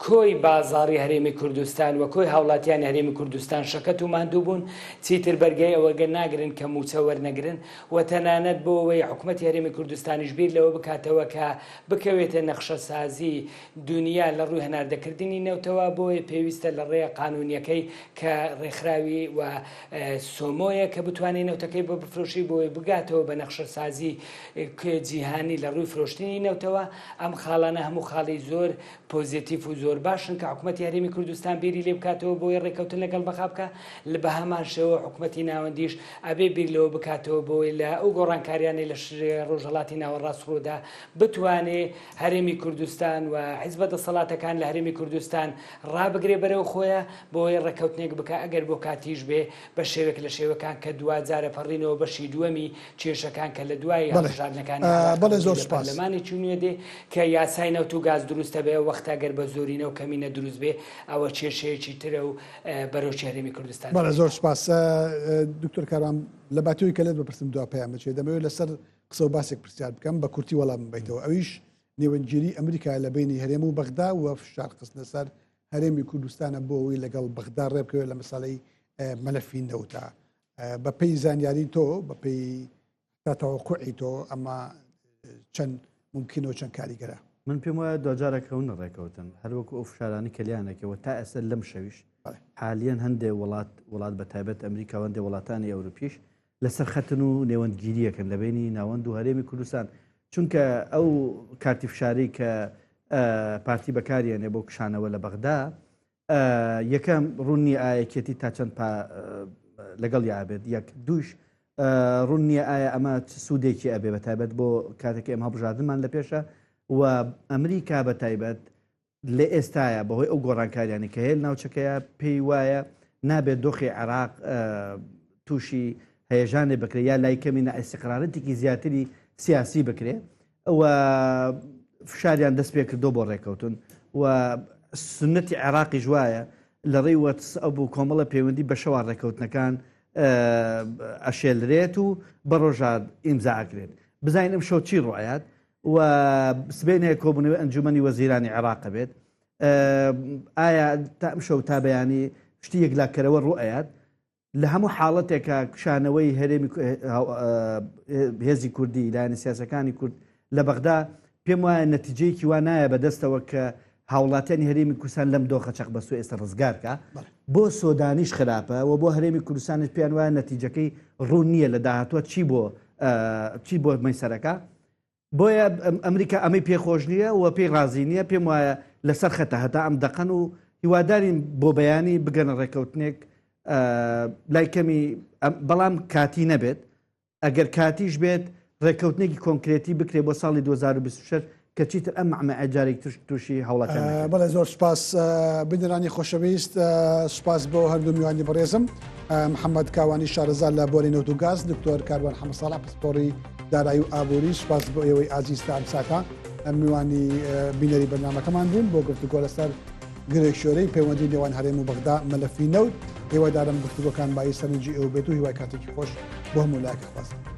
کۆی بازاڕی هەرێمی کوردستان و کۆی هاوڵاتیان هەرێمی کوردستان شەکەت و ماندوو بوون چیتر بەرگەی ئەوەگە ناگرن کە موچە وەرنەگرن و تەنانەت بۆ ئەوەی حکوومەتی هەرێمی کوردستانیش بیر لەوە بکاتەوە کە بکەوێتە نەخشە سازی دنیا لە ڕووی هەناردەکردنی نەوتەوە بۆیە پێویستە لە ڕێی قانونیەکەی کە ڕێکخراوی و سۆمۆیە کە بتوانێت نەوتەکەی بۆ بفرۆشی بۆی بگاتەوە بە نەخشە سازی جیهانی لە ڕووی فرۆشتنی نەوتەوە ئەم خاڵانە هەموو خاڵی زۆر پۆزیتیف و زۆر باشن کە حکوومەتی هەرێمی کوردستان بیری لێ بکاتەوە بۆی ڕێکەوتن لەگەڵ بەخابکە لە بە هەمان شێوە حکوومەتی ناوەندیش ئەبێ بیر لەوە بکاتەوە بۆی لە ئەو گۆڕانکاریانەی لە ڕۆژهەڵاتی ناوەڕاست ڕوودا بتوانێ هەرێمی کوردستان و حیزبە دەسەڵاتەکان لە هەرێمی کوردستان ڕابگرێ بەرەو خۆیە بۆی ڕێکەوتنێک بکە ئەگەر بۆ کاتیش بێ بە شێوێک لە شێوەکان کە 2000 پەڕینەوە بەشی دووەمی کێشەکان کە لە دوای هەڵبژاردنەکانی پارلەمانی چوونیە دێ کە یاسای نەوت و گاز دروستە بێ وەختا گەر بە زۆرینە و کەمینە دروست بێ ئەوە کێشەیەکی ترە و بەرەوچی هەرێمی کوردستان. بەڵێ زۆر سپاس دکتۆر کاروان لە باتووی کەلێت بپرسم دوا پەیام بچێت دەمەوێت لەسەر قسە و باسێک پرسیار بکەم بە کورتی وەڵام بیتەوە ئەویش نێوەنگیری ئەمریکا لە بینی هەرێم و بەغدا و فشار خستنە سەر هەرێمی کوردستانە بۆ ئەوەی لەگەڵ بەغدا ڕێبکەوێت لە مەساڵەی مەلەفی نەوتە بە پێی زانیاری تۆ بە پێی تەوەقوعی تۆ ئەمە چەند ممکنەوە چەند کاریگەرە. من پێم وایە دوجارەکەون ڕێکەوتن هەروەکو ئەو فشارانی کەلیانەکەەوە تا ئێستا لەم شەویش حالیان هەندێک وڵات بە تایبەت ئەمریکا و هەندێک وڵاتانی ئەوروپیش لەسەر خەتن و نێوەندگیریەکەن لە بینی ناوەند و هەرێمی کوردستان چونکە ئەو کارتی فشاری کە پارتی بەکاریانێ بۆ کشانەوە لە بەغدا یەکەم ڕوونی ئایەکێتی تا چەند لەگەڵ یابێت یەک دووش ڕوون نییە ئایا ئەمە سوودێکی ئەبێ بە تایبەت بۆ کاتێکی ئەمە بژاردنمان لە پێشە و ئەمریکا بە تایبەت لە ئێستاە بەهۆی ئەو گۆڕانکاریانی کە هێل ناوچەکەیە پێی وایە نابێت دۆخی عێراق تووشی هەیەژانێ بکرێت یا لای کەمینە ئەستیقرارەتێکی زیاتری سیاسی بکرێ و فشاریان دەست پێ کردو بۆ ڕێکەوتن و سنەتی عێراقی ژوایە لە ڕێی وەتس ئەو بوو کۆمەڵە پەیوەندی بە شەوە ڕێکەوتنەکان ئەشێلرێت و بە ڕۆژات ئیمزاکرێت بزانین ئەم شەو چی ڕایەت و سبێنەیە کۆبوونەوەی ئەنجومەنی وەزیرانی عێراق بێت ئایا تا ئەم شەو تا بەیانی شتی یەکلاکەرەوە ڕوئەیەت لە هەموو حاڵەتێکە شانەوەی هەرێمی هێزی کوردی لایەنە سیاسەکانی کورد لە بەغدا پێم وایە نەتیجەیەکی وا نایە بەدەستەوە کە هاوڵاتیانی هەرێمی کوردستان لەم دۆخە چەق بەسوە ئێستا ڕزگارکە بۆ سۆدانیش خراپە و بۆ هەرێمی کوردستانش پێیان وایە نەتیجەکەی ڕوون نییە لە داهاتوە چی بۆ مەیسەرەکە بۆیە ئەمریکا ئەمەی پێخۆش نییە و پێی ڕازی نییە پێم وایە لەسەر خەتە هەتا ئەم دەقەن و هیوادارین بۆ بەیانی بگەنە ڕێکەوتنێک لای کەمی بەڵام کاتی نەبێت ئەگەر کاتیش بێت ڕێکەوتنێکی کۆنکرێتی بکرێت بۆ ساڵی 2026 کە چیتر ئەم مەعمەعە جارێک تووشی هەوڵەکان بەڵێ زۆر سپاس بنرانی خۆشەویست سپاس بۆ هەردوو میوانی بەڕێزم محەممەد کاوانی شارەزار لە بۆری نەوت و گاز دکتۆر کاروان حەمە ساڵح پسپۆڕی دارایی و ئابووری سپاس بۆ ئێوەی ئازیستا ئەم ساتە میوانی بینەری بەرنامەکەمان بوون بۆ گفتوگۆ لەسەر گرێشۆرەی پەیوەندی نێوان هەرێم و بەغدا مەلەفی نەوت هێوادارم گفتوگۆکان بای سەرنجی ئێوە بێت و هیوای کاتێکی خۆش بۆ هەموو لایەکە خواست.